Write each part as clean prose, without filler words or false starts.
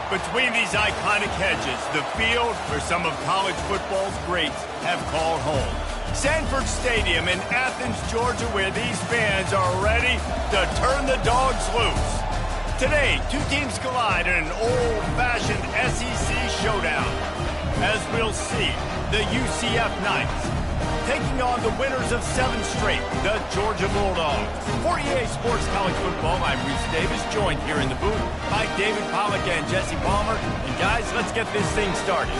Between these iconic hedges, the field where some of college football's greats have called home. Sanford Stadium in Athens, Georgia, where these fans are ready to turn the dogs loose. Today, two teams collide in an old-fashioned SEC showdown. As we'll see, the UCF Knights taking on the winners of 7 straight, the Georgia Bulldogs. For EA Sports College Football, I'm Reese Davis, joined here in the booth by David Pollack and Jesse Palmer. And guys, let's get this thing started.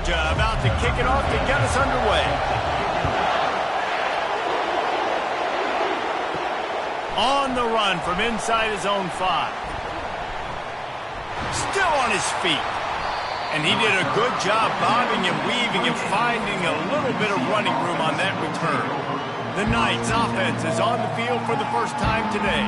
About to kick it off to get us underway. On the run from inside his own 5. Still on his feet. And he did a good job bobbing and weaving and finding a little bit of running room on that return. The Knights offense is on the field for the first time today.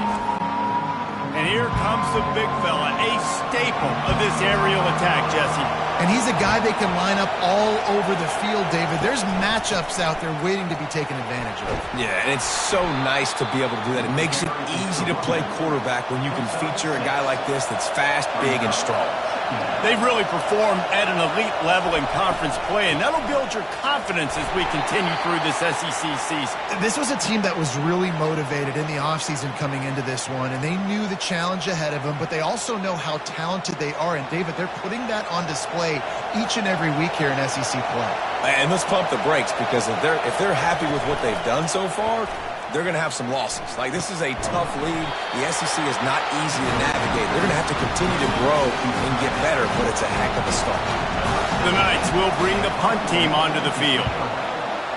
And here comes the big fella, a staple of this aerial attack, Jesse. And he's a guy they can line up all over the field, David. There's matchups out there waiting to be taken advantage of. Yeah, and it's so nice to be able to do that. It makes it easy to play quarterback when you can feature a guy like this that's fast, big, and strong. They've really performed at an elite level in conference play, and that'll build your confidence as we continue through this SEC season. This was a team that was really motivated in the offseason coming into this one, and they knew the challenge ahead of them, but they also know how talented they are. And, David, they're putting that on display each and every week here in SEC play. And let's pump the brakes, because if they're happy with what they've done so far, they're going to have some losses. Like, this is a tough league. The SEC is not easy to navigate. They're going to have to continue to grow and get better, but it's a heck of a start. The Knights will bring the punt team onto the field.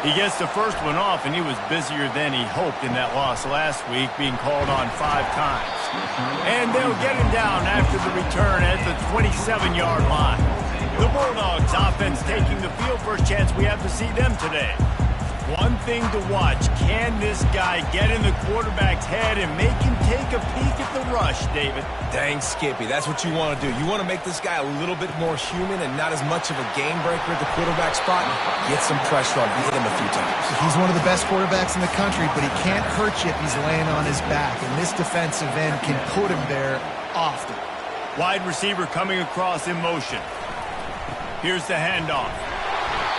He gets the first one off, and he was busier than he hoped in that loss last week, being called on 5 times. And they'll get him down after the return at the 27-yard line. The Bulldogs offense taking the field. First chance we have to see them today. One thing to watch, can this guy get in the quarterback's head and make him take a peek at the rush, David? Dang, Skippy, that's what you want to do. You want to make this guy a little bit more human and not as much of a game breaker at the quarterback spot. Get some pressure on him, hit him a few times. He's one of the best quarterbacks in the country, but he can't hurt you if he's laying on his back, and this defensive end can put him there often. Wide receiver coming across in motion. Here's the handoff.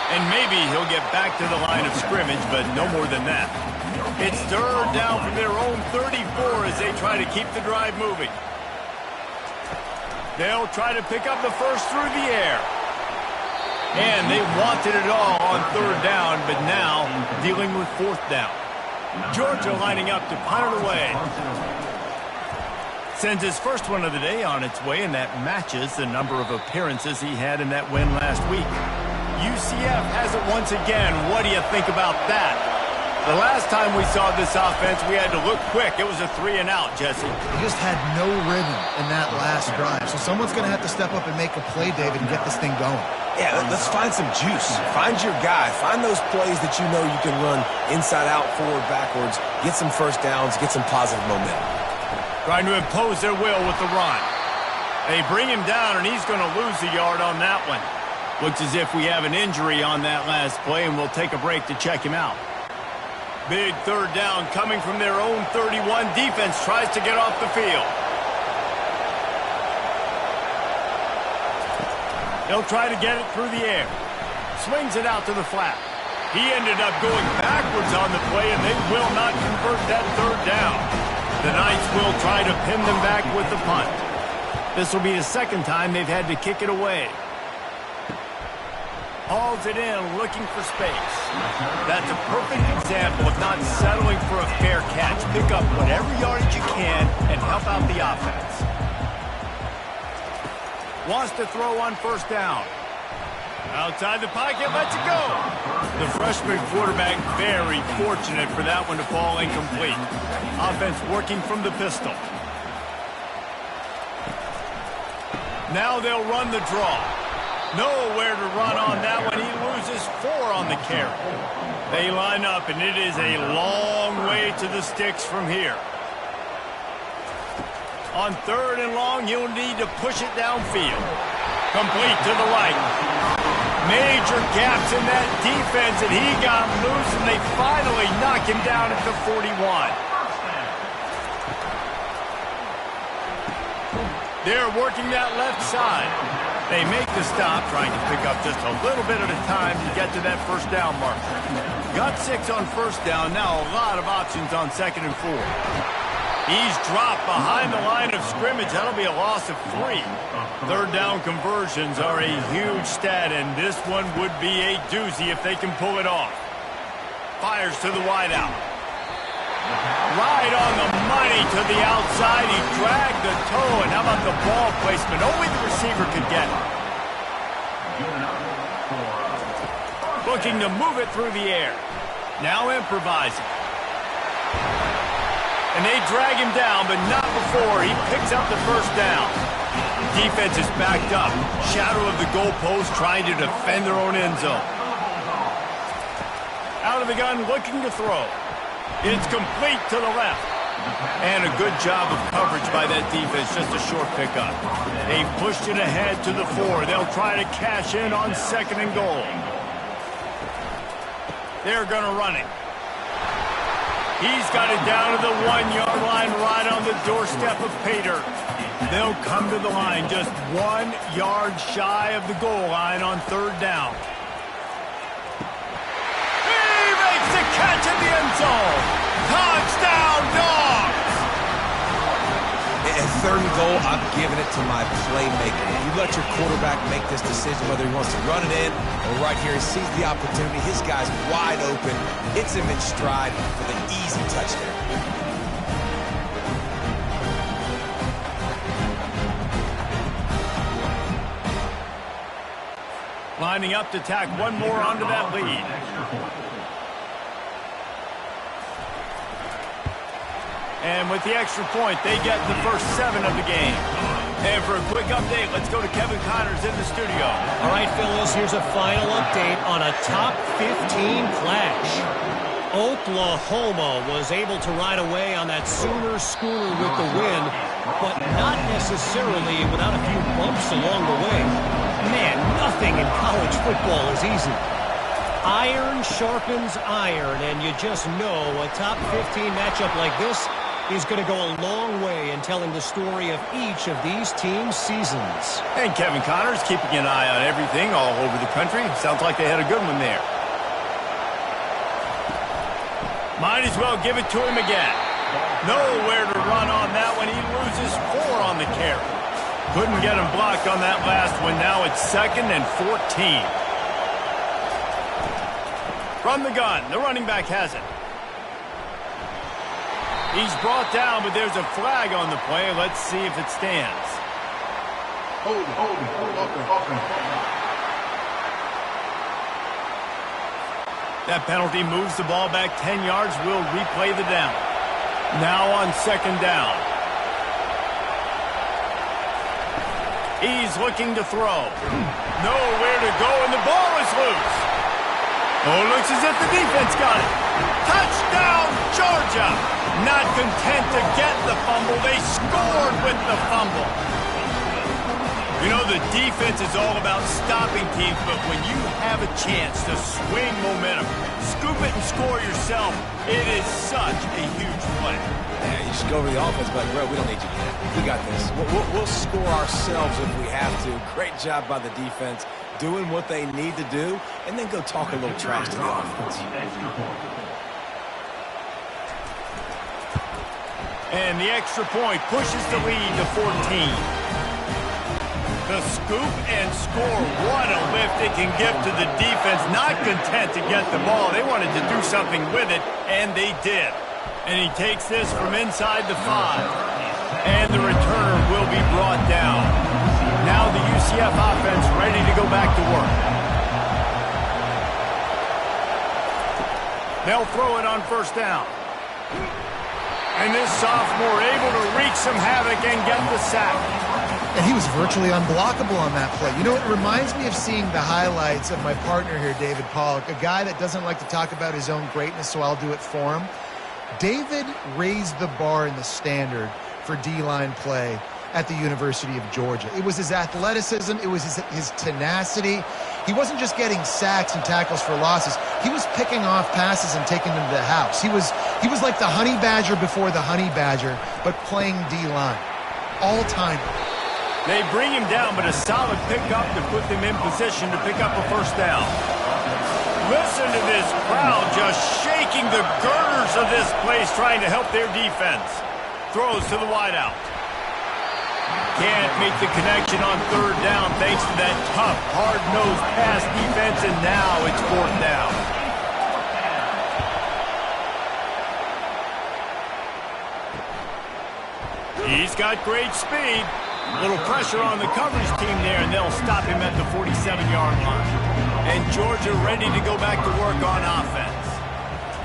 And maybe he'll get back to the line of scrimmage, but no more than that. It's 3rd down from their own 34 as they try to keep the drive moving. They'll try to pick up the first through the air. And they wanted it all on 3rd down, but now dealing with 4th down. Georgia lining up to punt it away. Sends his first one of the day on its way, and that matches the number of appearances he had in that win last week. UCF has it once again. What do you think about that? The last time we saw this offense, we had to look quick. It was a 3 and out, Jesse. They just had no rhythm in that last drive. So someone's going to have to step up and make a play, David, and get this thing going. Yeah, let's find some juice. Find your guy. Find those plays that you know you can run inside out, forward, backwards. Get some first downs. Get some positive momentum. Trying to impose their will with the run. They bring him down, and he's going to lose a yard on that one. Looks as if we have an injury on that last play, and we'll take a break to check him out. Big 3rd down coming from their own 31. Defense tries to get off the field. They'll try to get it through the air. Swings it out to the flat. He ended up going backwards on the play, and they will not convert that 3rd down. The Knights will try to pin them back with the punt. This will be the 2nd time they've had to kick it away. Hauls it in, looking for space. That's a perfect example of not settling for a fair catch. Pick up whatever yardage you can and help out the offense. Wants to throw on 1st down. Outside the pocket, lets it go. The freshman quarterback very fortunate for that one to fall incomplete. Offense working from the pistol. Now they'll run the draw. Nowhere to run on that one. He loses 4 on the carry. They line up, and it is a long way to the sticks from here. On 3rd and long, you'll need to push it downfield. Complete to the right. Major gaps in that defense, and he got loose, and they finally knock him down at the 41. They're working that left side. They make the stop, trying to pick up just a little bit at a time to get to that first down mark. Got 6 on first down, now a lot of options on 2nd and 4. He's dropped behind the line of scrimmage. That'll be a loss of 3. 3rd down conversions are a huge stat, and this one would be a doozy if they can pull it off. Fires to the wideout. Right on the money to the outside. He dragged the toe, and how about the ball placement? Only the receiver could get it. Looking to move it through the air. Now improvising. And they drag him down, but not before he picks up the first down. Defense is backed up. Shadow of the goalpost, trying to defend their own end zone. Out of the gun, looking to throw. It's complete to the left. And a good job of coverage by that defense, just a short pickup. They've pushed it ahead to the 4. They'll try to cash in on 2nd and goal. They're going to run it. He's got it down to the 1-yard line, right on the doorstep of Pater. They'll come to the line just 1 yard shy of the goal line on 3rd down. He makes the catch in the end zone. Touchdown, Dogs! At 3rd and goal, I'm giving it to my playmaker. You let your quarterback make this decision whether he wants to run it in or right here. He sees the opportunity. His guy's wide open. Hits him in stride for the easy touchdown. Lining up to tack one more onto that lead. And with the extra point, they get the first 7 of the game. And for a quick update, let's go to Kevin Connors in the studio. All right, fellas, here's a final update on a top 15 clash. Oklahoma was able to ride away on that Sooner schooner with the win, but not necessarily without a few bumps along the way. Man, nothing in college football is easy. Iron sharpens iron, and you just know a top 15 matchup like this is going to go a long way in telling the story of each of these teams' seasons. And Kevin Connors keeping an eye on everything all over the country. Sounds like they had a good one there. Might as well give it to him again. Nowhere to run on that one. He loses 4 on the carry. Couldn't get him blocked on that last one. Now it's 2nd and 14. From the gun, the running back has it. He's brought down, but there's a flag on the play. Let's see if it stands. Hold. That penalty moves the ball back 10 yards. We'll replay the down. Now on 2nd down. He's looking to throw. Nowhere to go, and the ball is loose. Oh, looks as if the defense got it. Touchdown, Georgia! Not content to get the fumble, they scored with the fumble. You know, the defense is all about stopping teams, but when you have a chance to swing momentum, scoop it and score yourself, it is such a huge play. Yeah, you should go over the offense, but bro, we don't need you to do that. We got this. We'll score ourselves if we have to. Great job by the defense, doing what they need to do, and then go talk a little trash to the offense. And the extra point pushes the lead to 14. The scoop and score. What a lift it can give to the defense. Not content to get the ball. They wanted to do something with it, and they did. And he takes this from inside the 5. And the returner will be brought down. Now the UCF offense ready to go back to work. They'll throw it on 1st down. And this sophomore able to wreak some havoc and get the sack. And he was virtually unblockable on that play. You know, it reminds me of seeing the highlights of my partner here, David Pollock, a guy that doesn't like to talk about his own greatness, so I'll do it for him. David raised the bar in the standard for D-line play at the University of Georgia. It was his athleticism. It was his tenacity. He wasn't just getting sacks and tackles for losses. He was picking off passes and taking them to the house. He was like the honey badger before the honey badger, but playing D-line. All-time. They bring him down, but a solid pickup to put them in position to pick up a first down. Listen to this crowd just shaking the girders of this place, trying to help their defense. Throws to the wideout. Can't make the connection on third down thanks to that tough, hard-nosed pass defense, and now it's fourth down. He's got great speed. A little pressure on the coverage team there, and they'll stop him at the 47-yard line. And Georgia ready to go back to work on offense.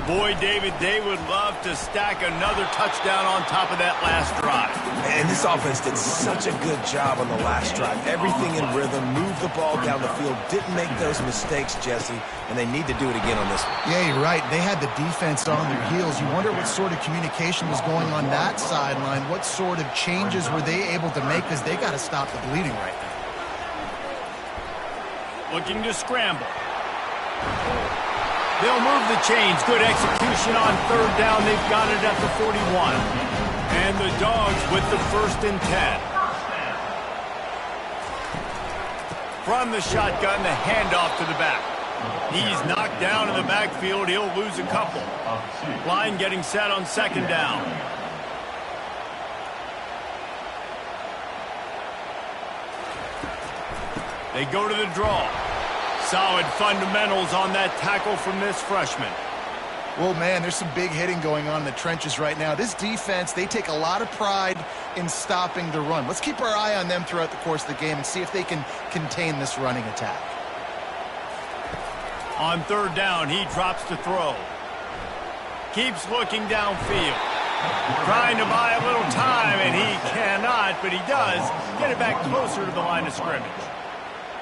Boy, David, they would love to stack another touchdown on top of that last drive. And this offense did such a good job on the last drive. Everything in rhythm, moved the ball down the field, didn't make those mistakes, Jesse, and they need to do it again on this one. Yeah, you're right. They had the defense on their heels. You wonder what sort of communication was going on that sideline. What sort of changes were they able to make, because they got to stop the bleeding right now. Looking to scramble. They'll move the chains. Good execution on third down. They've got it at the 41. And the Dogs with the 1st and 10. From the shotgun, the handoff to the back. He's knocked down in the backfield. He'll lose a couple. Line getting set on 2nd down. They go to the draw. Solid fundamentals on that tackle from this freshman. Well, man, there's some big hitting going on in the trenches right now. This defense, they take a lot of pride in stopping the run. Let's keep our eye on them throughout the course of the game and see if they can contain this running attack. On third down, he drops to throw. Keeps looking downfield. Trying to buy a little time, and he cannot, but he does get it back closer to the line of scrimmage.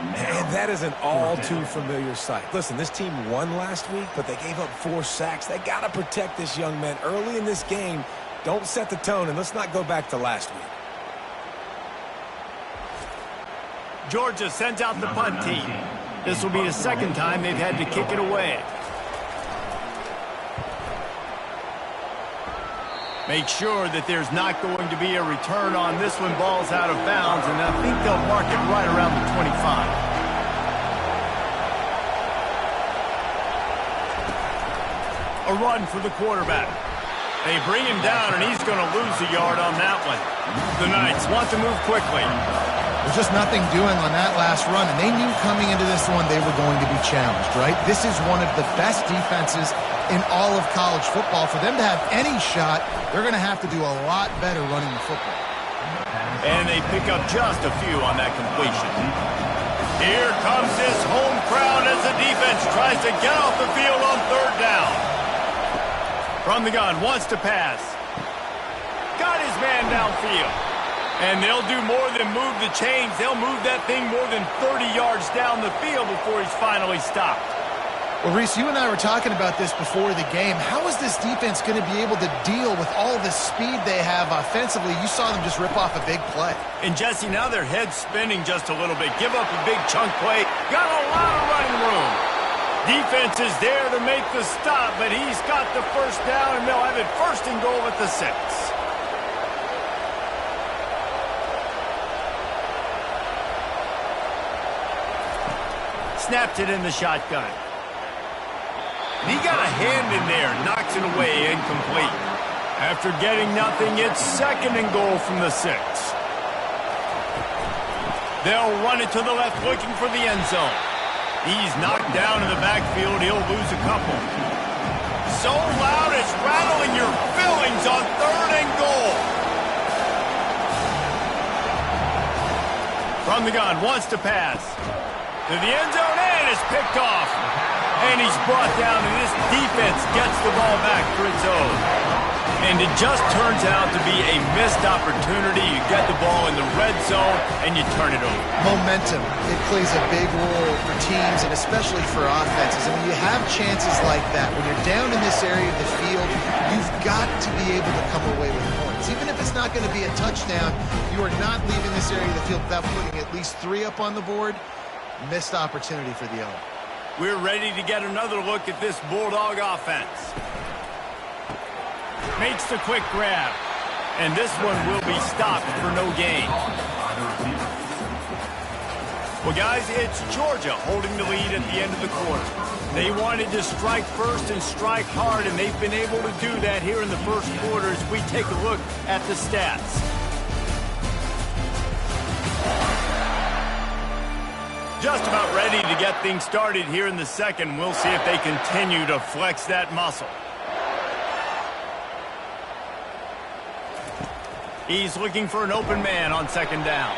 And that is an all-too-familiar sight. Listen, this team won last week, but they gave up 4 sacks. They got to protect this young man early in this game. Don't set the tone, and let's not go back to last week. Georgia sends out the punt team. This will be the 2nd time they've had to kick it away. Make sure that there's not going to be a return on this one. Ball's out of bounds, and I think they'll mark it right around the 25. A run for the quarterback. They bring him down, and he's going to lose a yard on that one. The Knights want to move quickly. There's just nothing doing on that last run, and they knew coming into this one they were going to be challenged, right? This is one of the best defenses in all of college football. For them to have any shot, they're going to have to do a lot better running the football. And they pick up just a few on that completion. Here comes this home crowd as the defense tries to get off the field on third down. From the gun, wants to pass. Got his man downfield. And they'll do more than move the chains. They'll move that thing more than 30 yards down the field before he's finally stopped. Well, Reese, you and I were talking about this before the game. How is this defense going to be able to deal with all the speed they have offensively? You saw them just rip off a big play. And, Jesse, now their head's spinning just a little bit. Give up a big chunk play. Got a lot of running room. Defense is there to make the stop, but he's got the first down, and they'll have it 1st and goal at the 6. Snapped it in the shotgun. He got a hand in there, knocks it away, incomplete. After getting nothing, it's 2nd and goal from the 6. They'll run it to the left, looking for the end zone. He's knocked down in the backfield. He'll lose a couple. So loud it's rattling your fillings on 3rd and goal. From the gun, wants to pass. To the end zone, and it's picked off. And he's brought down, and this defense gets the ball back for its own. And it just turns out to be a missed opportunity. You get the ball in the red zone, and you turn it over. Momentum. It plays a big role for teams and especially for offenses. And when you have chances like that, when you're down in this area of the field, you've got to be able to come away with points. Even if it's not going to be a touchdown, you are not leaving this area of the field without putting at least 3 up on the board. Missed opportunity for the owner. We're ready to get another look at this Bulldog offense. Makes the quick grab. And this one will be stopped for no gain. Well, guys, it's Georgia holding the lead at the end of the quarter. They wanted to strike first and strike hard, and they've been able to do that here in the first quarter as we take a look at the stats. Just about ready to get things started here in the second. We'll see if they continue to flex that muscle. He's looking for an open man on second down.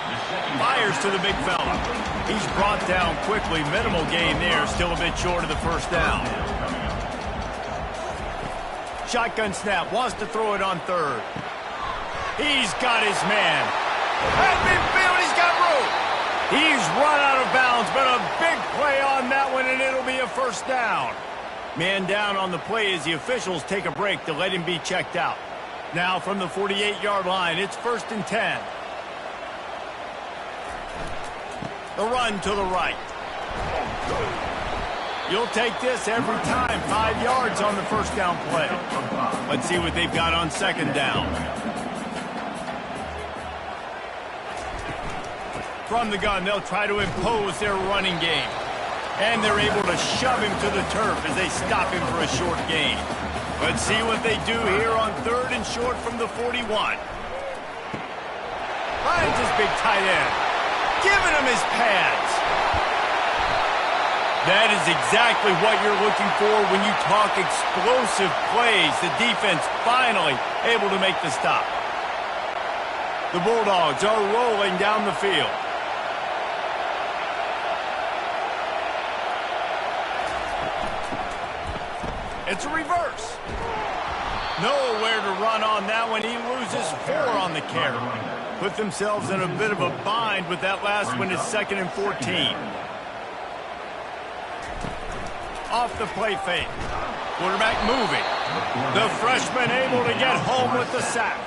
Fires to the big fella. He's brought down quickly. Minimal gain there. Still a bit short of the first down. Shotgun snap. Wants to throw it on third. He's got his man. At midfield, he's got room. He's run out of bounds, but a big play on that one, and it'll be a first down. Man down on the play as the officials take a break to let him be checked out. Now from the 48-yard line, it's 1st and 10. The run to the right. You'll take this every time. 5 yards on the first down play. Let's see what they've got on second down. From the gun, they'll try to impose their running game. And they're able to shove him to the turf as they stop him for a short gain. Let's see what they do here on 3rd and short from the 41. Finds his big tight end. Giving him his pads. That is exactly what you're looking for when you talk explosive plays. The defense finally able to make the stop. The Bulldogs are rolling down the field. It's a reverse. Nowhere to run on that one. He loses 4 on the carry. Put themselves in a bit of a bind with that last one. It's 2nd and 14. Off the play fake. Quarterback moving. The freshman able to get home with the sack.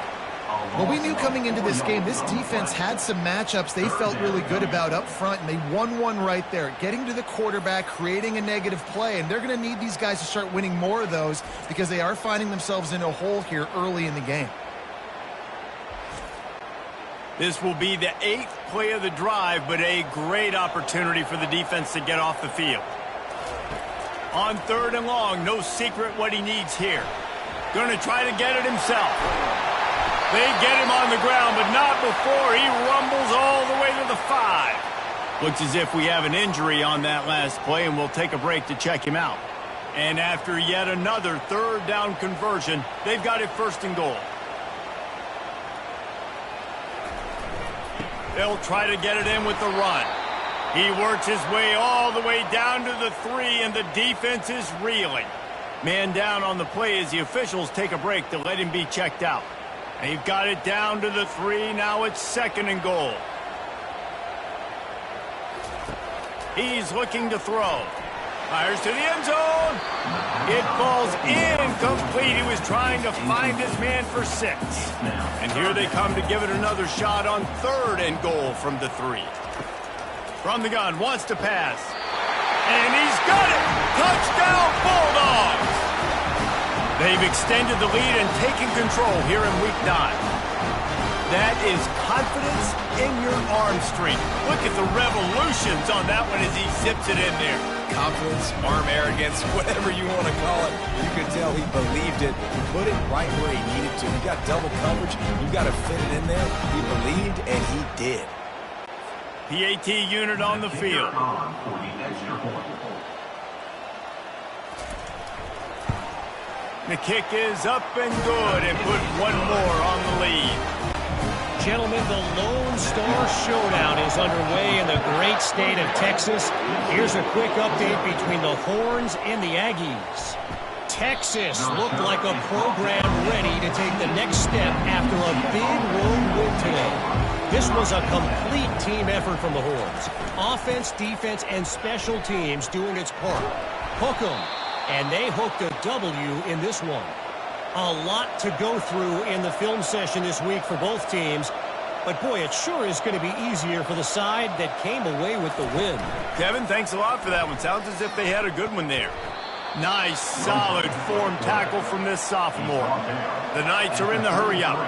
Well, we knew coming into this game, this defense had some matchups they felt really good about up front, and they won one right there. Getting to the quarterback, creating a negative play, and they're going to need these guys to start winning more of those because they are finding themselves in a hole here early in the game. This will be the 8th play of the drive, but a great opportunity for the defense to get off the field. On 3rd and long, no secret what he needs here. Going to try to get it himself. They get him on the ground, but not before he rumbles all the way to the 5. Looks as if we have an injury on that last play, and we'll take a break to check him out. And after yet another 3rd down conversion, they've got it 1st and goal. They'll try to get it in with the run. He works his way all the way down to the 3, and the defense is reeling. Man down on the play as the officials take a break to let him be checked out. They've got it down to the 3. Now it's 2nd and goal. He's looking to throw. Fires to the end zone. It falls incomplete. He was trying to find his man for 6. And here they come to give it another shot on 3rd and goal from the 3. From the gun, wants to pass. And he's got it! Touchdown, Bulldogs! They've extended the lead and taken control here in Week 9. That is confidence in your arm strength. Look at the revolutions on that one as he zips it in there. Confidence, arm arrogance, whatever you want to call it. You could tell he believed it. He put it right where he needed to. You got double coverage. You got to fit it in there. He believed, and he did. PAT unit on the field. The kick is up and good and put one more on the lead. Gentlemen, the Lone Star Showdown is underway in the great state of Texas. Here's a quick update between the Horns and the Aggies. Texas looked like a program ready to take the next step after a big road win today. This was a complete team effort from the Horns. Offense, defense, and special teams doing its part. Hook 'em, and they hooked a W in this one. A lot to go through in the film session this week for both teams. But, boy, it sure is going to be easier for the side that came away with the win. Kevin, thanks a lot for that one. Sounds as if they had a good one there. Nice, solid form tackle from this sophomore. The Knights are in the hurry-up.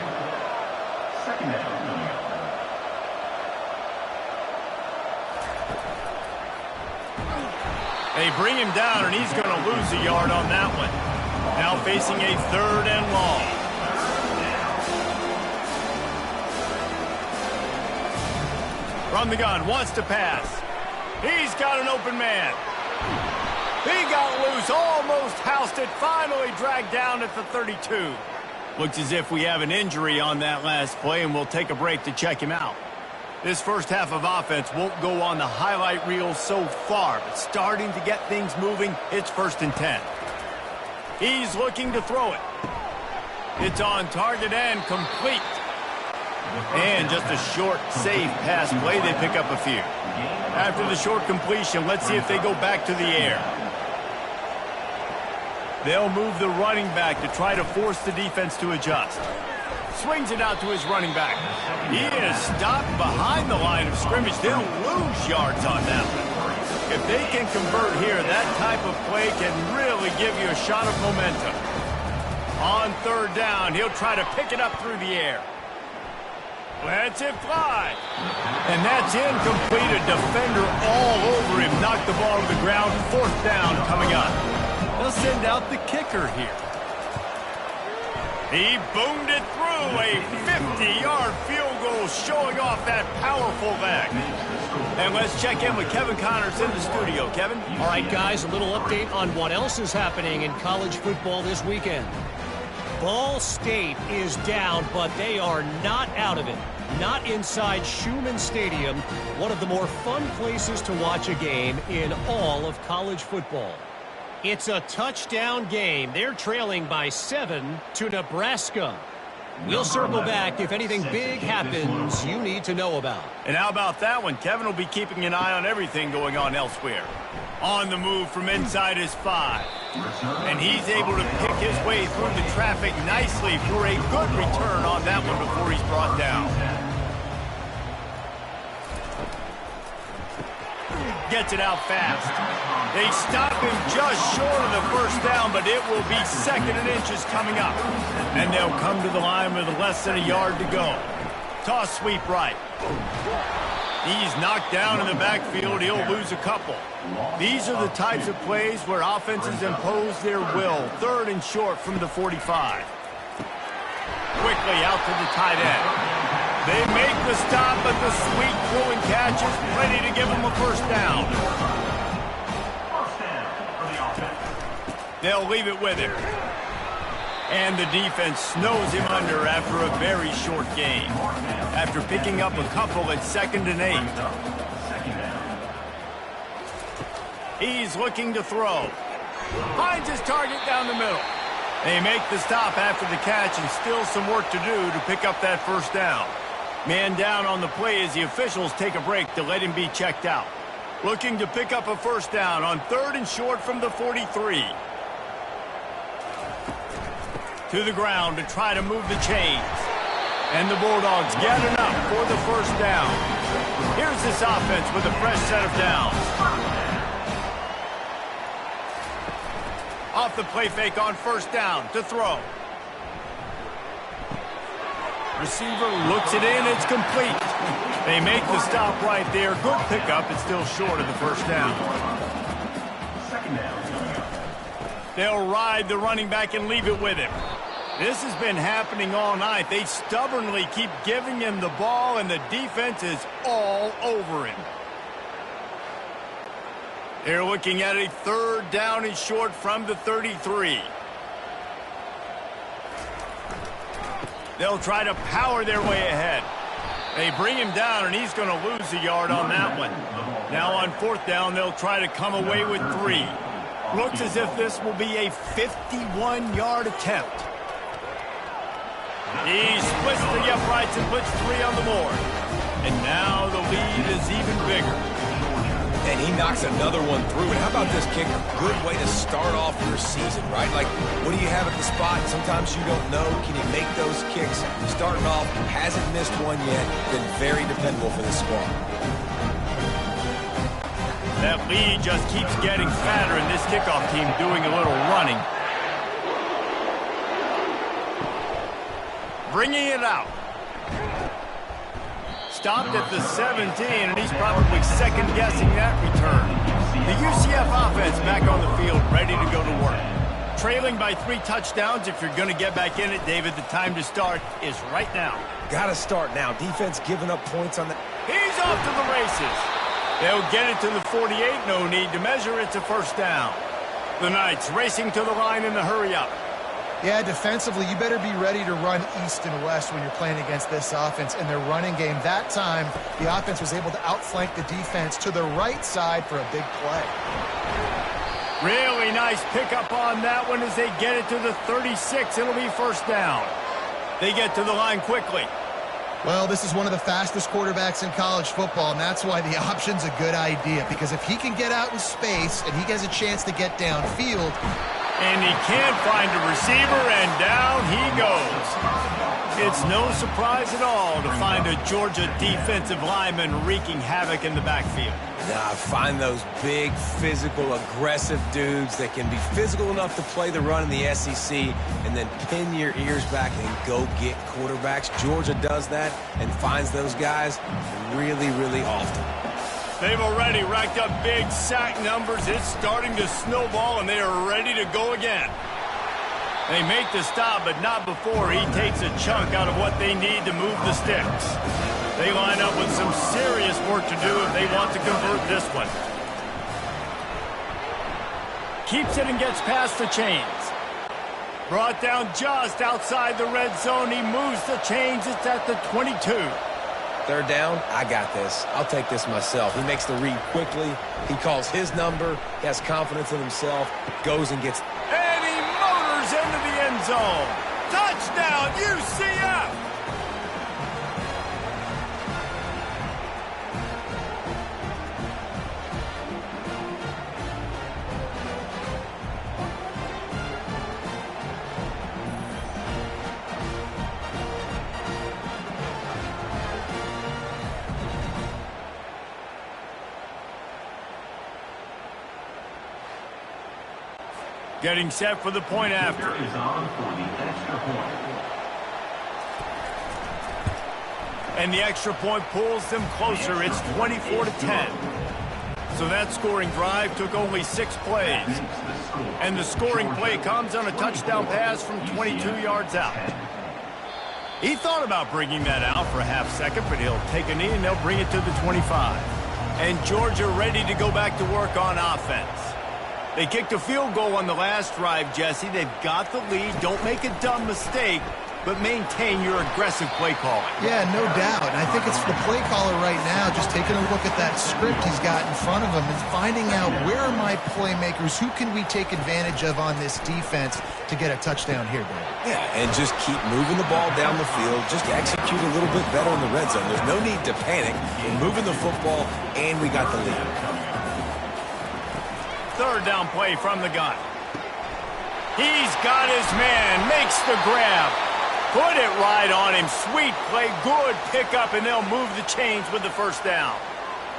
They bring him down, and he's going to lose a yard on that one. Now facing a 3rd and long. From the gun, wants to pass. He's got an open man. He got loose, almost housed it, finally dragged down at the 32. Looks as if we have an injury on that last play, and we'll take a break to check him out. This first half of offense won't go on the highlight reel so far, but starting to get things moving, it's 1st and 10. He's looking to throw it. It's on target and complete. And just a short, safe pass play. They pick up a few. After the short completion, let's see if they go back to the air. They'll move the running back to try to force the defense to adjust. Swings it out to his running back. He is stopped behind the line of scrimmage. They'll lose yards on that one. If they can convert here, that type of play can really give you a shot of momentum. On 3rd down, he'll try to pick it up through the air. Lets it fly. And that's incomplete. A defender all over him. Knocked the ball to the ground. 4th down coming up. They'll send out the kicker here. He boomed it through. A 50-yard field goal showing off that powerful leg. And let's check in with Kevin Connors in the studio. Kevin? All right, guys, a little update on what else is happening in college football this weekend. Ball State is down, but they are not out of it. Not inside Schumann Stadium, one of the more fun places to watch a game in all of college football. It's a touchdown game. They're trailing by 7 to Nebraska. We'll circle back if anything big happens you need to know about. And how about that one? Kevin will be keeping an eye on everything going on elsewhere. On the move from inside his 5. And he's able to pick his way through the traffic nicely for a good return on that one before he's brought down. Gets it out fast. They stop him just short of the 1st down, but it will be 2nd and inches coming up. And they'll come to the line with less than a yard to go. Toss sweep right. He's knocked down in the backfield. He'll lose a couple. These are the types of plays where offenses impose their will. 3rd and short from the 45. Quickly out to the tight end. They make the stop, but the sweet throw and catch is plenty to give them a 1st down. They'll leave it with him. And the defense snows him under after a very short game. After picking up a couple at 2nd and 8. He's looking to throw. Finds his target down the middle. They make the stop after the catch, and still some work to do to pick up that 1st down. Man down on the play as the officials take a break to let him be checked out. Looking to pick up a 1st down on 3rd and short from the 43. To the ground to try to move the chains. And the Bulldogs get enough for the 1st down. Here's this offense with a fresh set of downs. Off the play fake on 1st down to throw. Receiver looks it in. It's complete. They make the stop right there. Good pickup. It's still short of the 1st down. They'll ride the running back and leave it with him. This has been happening all night. They stubbornly keep giving him the ball, and the defense is all over him. They're looking at a 3rd down and short from the 33. They'll try to power their way ahead. They bring him down, and he's going to lose a yard on that one. Now on 4th down, they'll try to come away with 3. Looks as if this will be a 51-yard attempt. He splits the uprights and puts 3 on the board. And now the lead is even bigger. And he knocks another one through. And how about this kicker? Good way to start off your season, right? Like, what do you have at the spot? Sometimes you don't know. Can you make those kicks? Starting off, hasn't missed one yet. Been very dependable for this squad. That lead just keeps getting fatter, and this kickoff team doing a little running. Bringing it out. Stopped at the 17, and he's probably second-guessing that return. The UCF offense back on the field, ready to go to work. Trailing by 3 touchdowns. If you're going to get back in it, David, the time to start is right now. Got to start now. Defense giving up points on the... He's off to the races. They'll get it to the 48. No need to measure. It's a first down. The Knights racing to the line in the hurry-up. Yeah, defensively, you better be ready to run east and west when you're playing against this offense. In their running game, that time, the offense was able to outflank the defense to the right side for a big play. Really nice pickup on that one as they get it to the 36. It'll be first down. They get to the line quickly. Well, this is one of the fastest quarterbacks in college football, and that's why the option's a good idea, because if he can get out in space and he gets a chance to get downfield... And he can't find a receiver, and down he goes. It's no surprise at all to find a Georgia defensive lineman wreaking havoc in the backfield. Nah, find those big, physical, aggressive dudes that can be physical enough to play the run in the SEC and then pin your ears back and go get quarterbacks. Georgia does that and finds those guys really, really often. They've already racked up big sack numbers. It's starting to snowball, and they are ready to go again. They make the stop, but not before he takes a chunk out of what they need to move the sticks. They line up with some serious work to do if they want to convert this one. Keeps it and gets past the chains. Brought down just outside the red zone. He moves the chains. It's at the 22. Third down, I got this. I'll take this myself. He makes the read quickly. He calls his number. He has confidence in himself. Goes and gets... And he motors into the end zone. Touchdown, UCF! Getting set for the point after. Is on for the extra point. And the extra point pulls them closer. It's 24-10. So that scoring drive took only 6 plays. And the scoring play comes on a touchdown pass from 22 yards out. He thought about bringing that out for a half second, but he'll take a knee and they'll bring it to the 25. And Georgia ready to go back to work on offense. They kicked a field goal on the last drive, Jesse. They've got the lead. Don't make a dumb mistake, but maintain your aggressive play calling. Yeah, no doubt. And I think it's the play caller right now just taking a look at that script he's got in front of him and finding out where are my playmakers, who can we take advantage of on this defense to get a touchdown here, Dave. Yeah, and just keep moving the ball down the field. Just execute a little bit better in the red zone. There's no need to panic. We're moving the football, and we got the lead. Third down play from the gun. He's got his man, makes the grab. Put it right on him. Sweet play, good pickup, and they'll move the chains with the first down.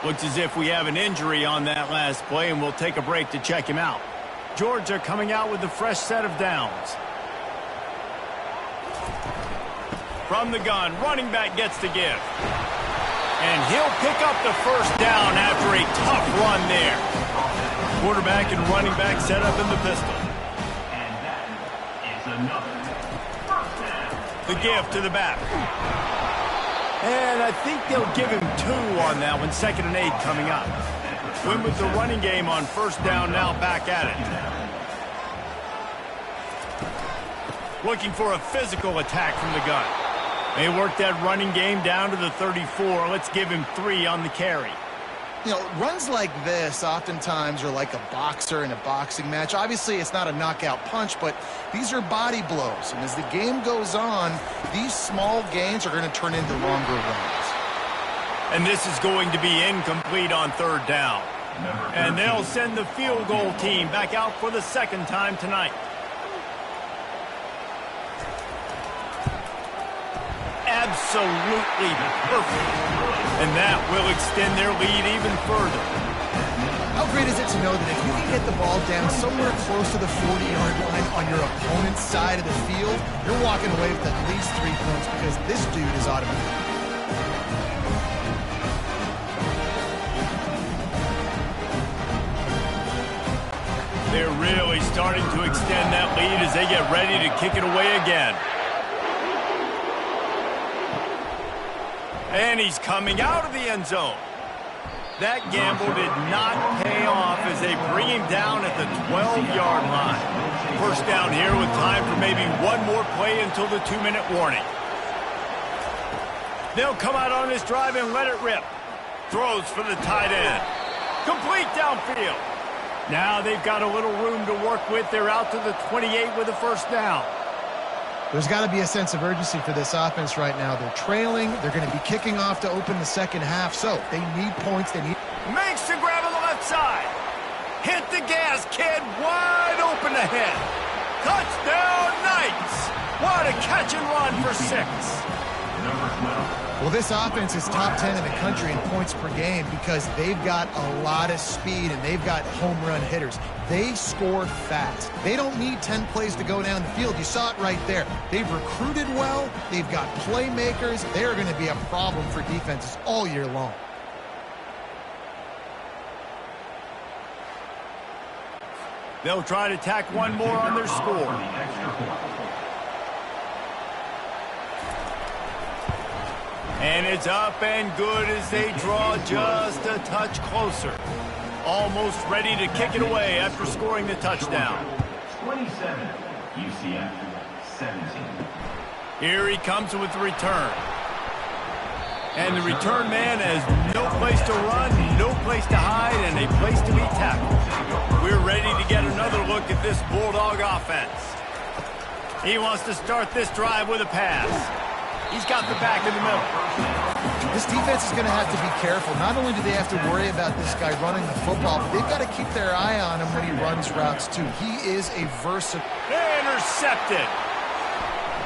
Looks as if we have an injury on that last play, and we'll take a break to check him out. Georgia coming out with a fresh set of downs. From the gun, running back gets to give. And he'll pick up the first down after a tough run there. Quarterback and running back set up in the pistol. And that is another first down. The give to the back. And I think they'll give him 2 on that one. 2nd and 8 coming up. Win with the running game on first down, now back at it. Looking for a physical attack from the gun. They work that running game down to the 34. Let's give him 3 on the carry. You know, runs like this oftentimes are like a boxer in a boxing match. Obviously, it's not a knockout punch, but these are body blows. And as the game goes on, these small gains are going to turn into longer runs. And this is going to be incomplete on third down. And they'll send the field goal team back out for the second time tonight. Absolutely perfect. And that will extend their lead even further. How great is it to know that if you can get the ball down somewhere close to the 40-yard line on your opponent's side of the field, you're walking away with at least 3 points because this dude is automatic. They're really starting to extend that lead as they get ready to kick it away again. And he's coming out of the end zone. That gamble did not pay off as they bring him down at the 12-yard line. First down here with time for maybe one more play until the 2-minute warning. They'll come out on this drive and let it rip. Throws for the tight end. Complete downfield. Now they've got a little room to work with. They're out to the 28 with a first down. There's got to be a sense of urgency for this offense right now. They're trailing. They're going to be kicking off to open the second half, so they need points. They need... Makes the grab on the left side. Hit the gas, kid. Wide open ahead. Touchdown, Knights. What a catch and run for 6. Well, this offense is top 10 in the country in points per game because they've got a lot of speed and they've got home run hitters. They score fast. They don't need 10 plays to go down the field. You saw it right there. They've recruited well. They've got playmakers. They're going to be a problem for defenses all year long. They'll try to tack one more on their score. And it's up and good as they draw just a touch closer. Almost ready to kick it away after scoring the touchdown. 27, UCF 17. Here he comes with the return. And the return man has no place to run, no place to hide, and a place to be tackled. We're ready to get another look at this Bulldog offense. He wants to start this drive with a pass. He's got the back in the middle. This defense is going to have to be careful. Not only do they have to worry about this guy running the football, but they've got to keep their eye on him when he runs routes too. He is a versatile... Intercepted.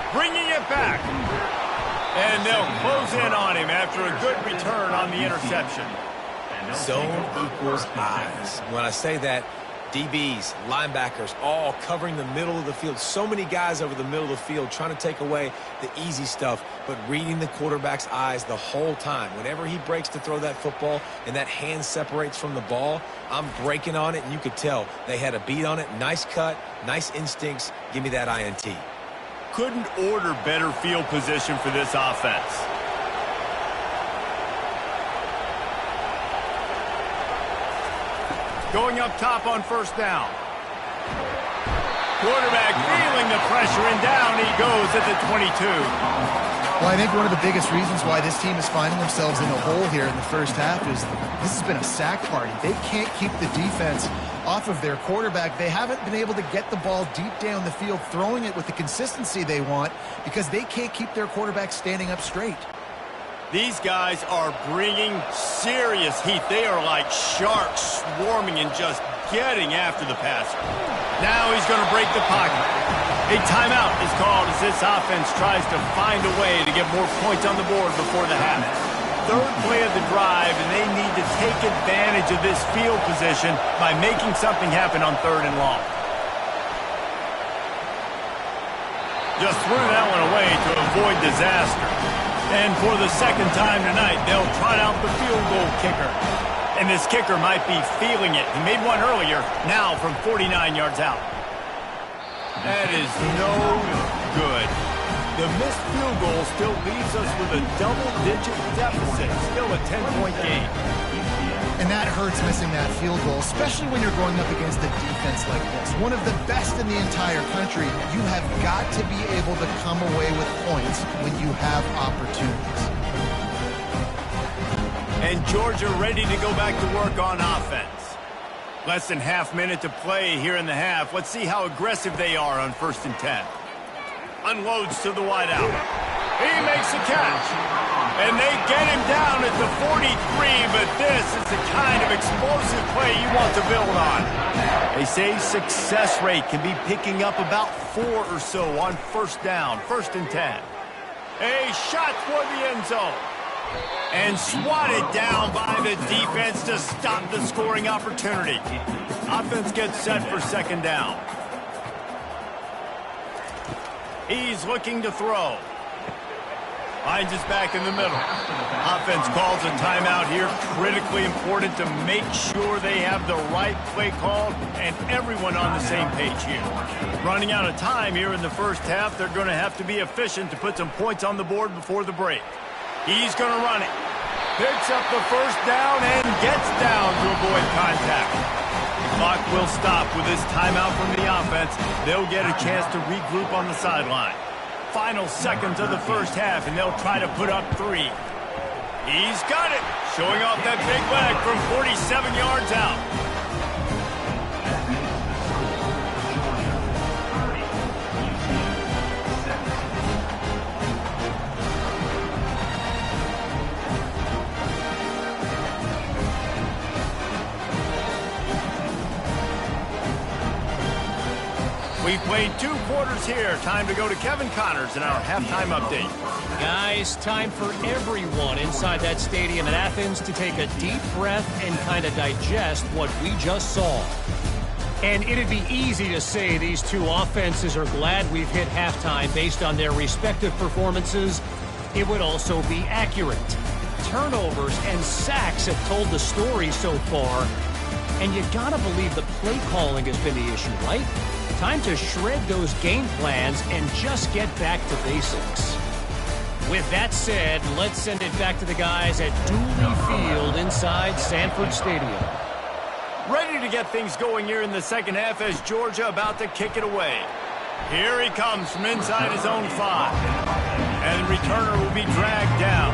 Bringing it back. And they'll close in on him after a good return on the interception. Zone equals eyes. When I say that, DBs, linebackers, all covering the middle of the field. So many guys over the middle of the field trying to take away the easy stuff, but reading the quarterback's eyes the whole time. Whenever he breaks to throw that football and that hand separates from the ball, I'm breaking on it, and you could tell they had a beat on it. Nice cut, nice instincts. Give me that INT. Couldn't order better field position for this offense. Going up top on first down. Quarterback feeling the pressure, and down he goes at the 22. Well, I think one of the biggest reasons why this team is finding themselves in a hole here in the first half is this has been a sack party. They can't keep the defense off of their quarterback. They haven't been able to get the ball deep down the field, throwing it with the consistency they want because they can't keep their quarterback standing up straight. These guys are bringing serious heat. They are like sharks swarming and just getting after the passer. Now he's going to break the pocket. A timeout is called as this offense tries to find a way to get more points on the board before the half. Third play of the drive, and they need to take advantage of this field position by making something happen on third and long. Just threw that one away to avoid disaster. And for the second time tonight, they'll trot out the field goal kicker. And this kicker might be feeling it. He made one earlier, now from 49 yards out. That is no good. The missed field goal still leaves us with a double-digit deficit, still a 10-point game. And that hurts missing that field goal, especially when you're going up against a defense like this. One of the best in the entire country. You have got to be able to come away with points when you have opportunities. And Georgia ready to go back to work on offense. Less than half minute to play here in the half. Let's see how aggressive they are on 1st and 10. Unloads to the wideout. He makes the catch. And they get him down at the 43, but this is the kind of explosive play you want to build on. They say success rate can be picking up about 4 or so on 1st down, 1st and 10. A shot for the end zone. And swatted down by the defense to stop the scoring opportunity. Offense gets set for 2nd down. He's looking to throw. Finds his back in the middle. Offense calls a timeout here. Critically important to make sure they have the right play called and everyone on the same page here. Running out of time here in the 1st half. They're going to have to be efficient to put some points on the board before the break. He's going to run it. Picks up the 1st down and gets down to avoid contact. Clock will stop with this timeout from the offense. They'll get a chance to regroup on the sideline. Final seconds of the 1st half, and they'll try to put up 3. He's got it. Showing off that big leg from 47 yards out. We've played 2 quarters here. Time to go to Kevin Connors in our halftime update. Guys, time for everyone inside that stadium in Athens to take a deep breath and kind of digest what we just saw. And it'd be easy to say these 2 offenses are glad we've hit halftime based on their respective performances. It would also be accurate. Turnovers and sacks have told the story so far. And you gotta believe the play calling has been the issue, right? Time to shred those game plans and just get back to basics. With that said, let's send it back to the guys at Dooley Field inside Sanford Stadium. Ready to get things going here in the 2nd half as Georgia about to kick it away. Here he comes from inside his own 5. And the returner will be dragged down.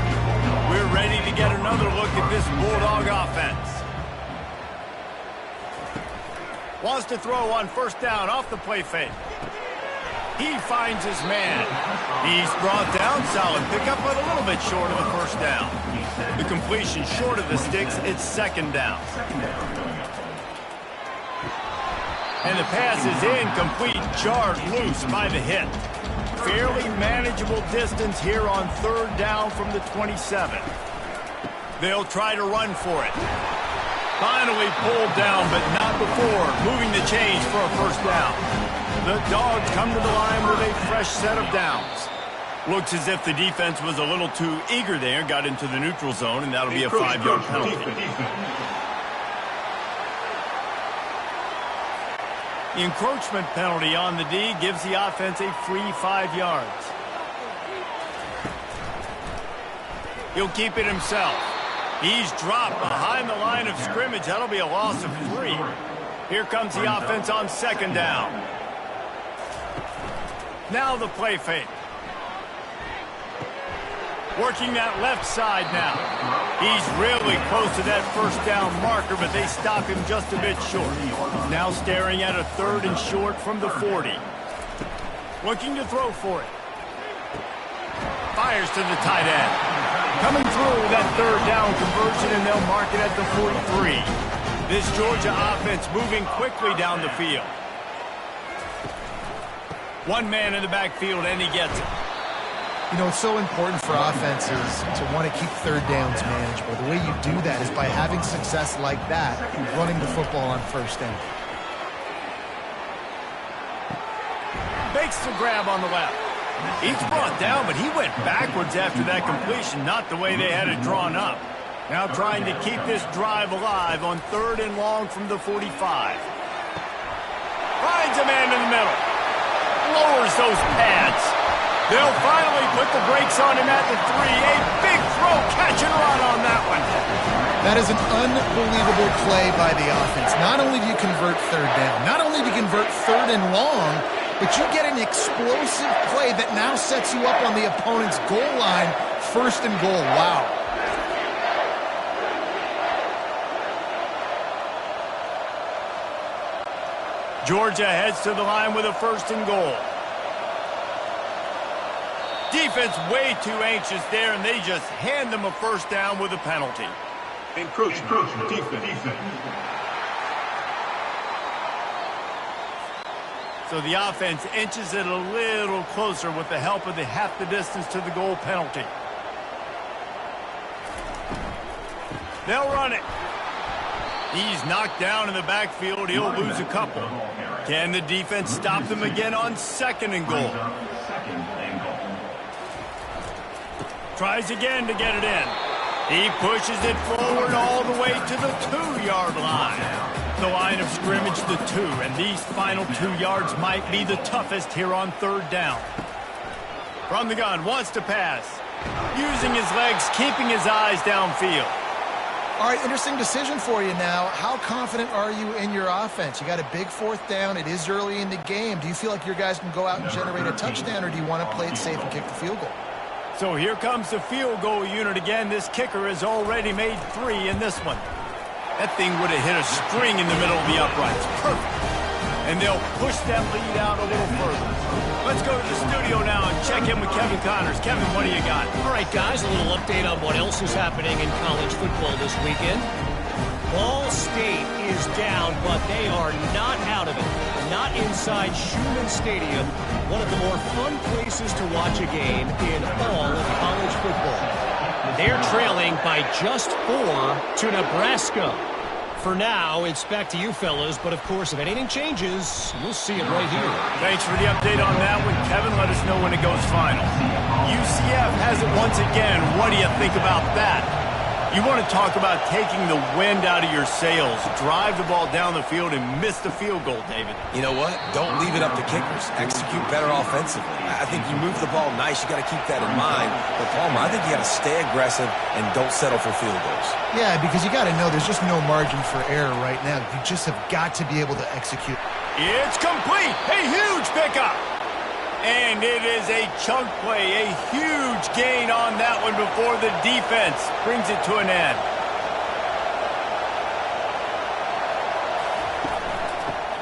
We're ready to get another look at this Bulldog offense. Wants to throw on 1st down off the play fake. He finds his man. He's brought down. Solid pickup, but a little bit short of the 1st down. The completion short of the sticks. It's 2nd down. And the pass is incomplete. Jarred loose by the hit. Fairly manageable distance here on 3rd down from the 27. They'll try to run for it. Finally pulled down, but not before moving the chains for a 1st down. The Dogs come to the line with a fresh set of downs. Looks as if the defense was a little too eager there, got into the neutral zone, and that'll be a 5-yard penalty. The encroachment penalty on the D gives the offense a free 5 yards. He'll keep it himself. He's dropped behind the line of scrimmage. That'll be a loss of 3. Here comes the offense on 2nd down. Now the play fake. Working that left side now. He's really close to that 1st down marker, but they stop him just a bit short. Now staring at a 3rd and short from the 40. Looking to throw for it. Fires to the tight end. Coming through that 3rd down conversion, and they'll mark it at the 43. This Georgia offense moving quickly down the field. One man in the backfield, and he gets it. You know, it's so important for offenses to want to keep 3rd downs manageable. The way you do that is by having success like that, running the football on 1st down. Makes the grab on the left. He's brought down, but he went backwards after that completion, not the way they had it drawn up. Now trying to keep this drive alive on 3rd and long from the 45. Finds a man in the middle. Lowers those pads. They'll finally put the brakes on him at the 3. A big throw, catch and run on that one. That is an unbelievable play by the offense. Not only do you convert 3rd down, not only do you convert 3rd and long, but you get an explosive play that now sets you up on the opponent's goal line, 1st and goal. Wow. Georgia heads to the line with a 1st and goal. Defense way too anxious there, and they just hand them a 1st down with a penalty. Encroachment. Defense. So the offense inches it a little closer with the help of the half the distance to the goal penalty. They'll run it. He's knocked down in the backfield. He'll lose a couple. Can the defense stop them again on 2nd and goal? Tries again to get it in. He pushes it forward all the way to the 2-yard line. The line of scrimmage, the 2, and these final 2 yards might be the toughest here on 3rd down. From the gun, wants to pass. Using his legs, keeping his eyes downfield. All right, interesting decision for you now. How confident are you in your offense? You got a big 4th down. It is early in the game. Do you feel like your guys can go out and generate a touchdown, or do you want to play it safe and kick the field goal? So here comes the field goal unit again. This kicker has already made 3 in this one. That thing would have hit a string in the middle of the uprights. Perfect. And they'll push that lead out a little further. Let's go to the studio now and check in with Kevin Connors. Kevin, what do you got? All right, guys, a little update on what else is happening in college football this weekend. Ball State is down, but they are not out of it. Not inside Schumann Stadium, one of the more fun places to watch a game in all of college football. They're trailing by just 4 to Nebraska. For now, it's back to you fellas, but of course, if anything changes, you'll see it right here. Thanks for the update on that one, Kevin. Let us know when it goes final. UCF has it once again. What do you think about that? You want to talk about taking the wind out of your sails. Drive the ball down the field and miss the field goal, David. You know what? Don't leave it up to kickers. Execute better offensively. I think you move the ball nice. You got to keep that in mind. But, Palmer, I think you got to stay aggressive and don't settle for field goals. Yeah, because you got to know there's just no margin for error right now. You just have got to be able to execute. It's complete. A huge pickup. And it is a chunk play, a huge gain on that one before the defense brings it to an end.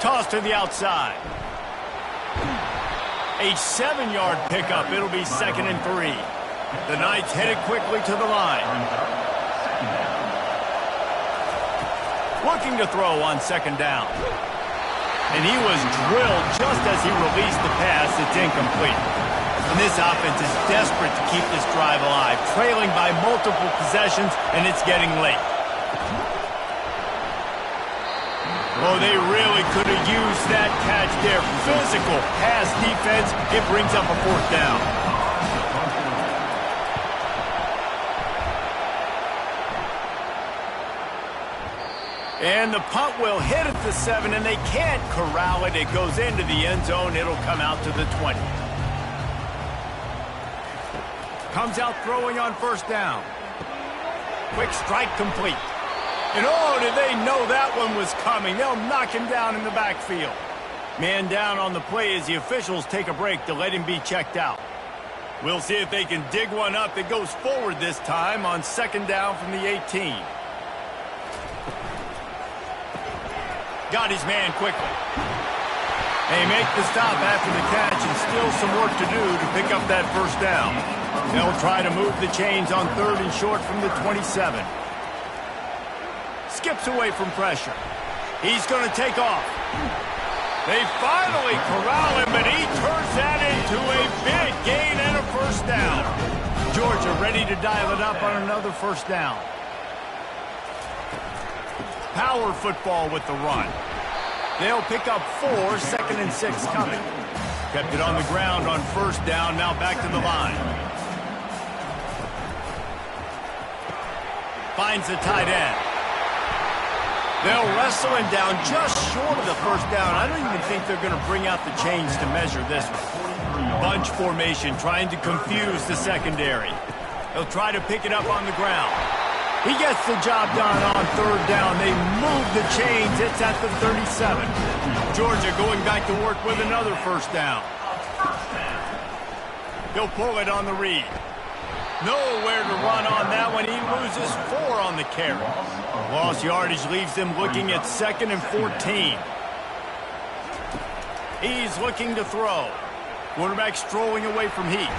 Toss to the outside. A 7-yard pickup. It'll be 2nd and 3. The Knights headed quickly to the line. Looking to throw on 2nd down. And he was drilled just as he released the pass. It's incomplete. And this offense is desperate to keep this drive alive, trailing by multiple possessions, and it's getting late. Oh, they really could have used that catch there. Physical pass defense. It brings up a 4th down. And the punt will hit at the 7, and they can't corral it. It goes into the end zone. It'll come out to the 20. Comes out throwing on 1st down. Quick strike complete. And oh, did they know that one was coming. They'll knock him down in the backfield. Man down on the play as the officials take a break to let him be checked out. We'll see if they can dig one up that goes forward this time on 2nd down from the 18. Got his man quickly. They make the stop after the catch and still some work to do to pick up that 1st down. They'll try to move the chains on 3rd and short from the 27. Skips away from pressure. He's going to take off. They finally corral him, but he turns that into a big gain and a 1st down. Georgia ready to dial it up on another 1st down. Power football with the run. They'll pick up 4, 2nd and 6 coming. Kept it on the ground on 1st down, now back to the line. Finds the tight end. They'll wrestle him down just short of the 1st down. I don't even think they're going to bring out the chains to measure this one. Bunch formation, trying to confuse the secondary. They'll try to pick it up on the ground. He gets the job done on 3rd down. They move the chains. It's at the 37. Georgia going back to work with another 1st down. He'll pull it on the read. Nowhere to run on that one. He loses 4 on the carry. Lost yardage leaves them looking at 2nd and 14. He's looking to throw. Quarterback strolling away from heat.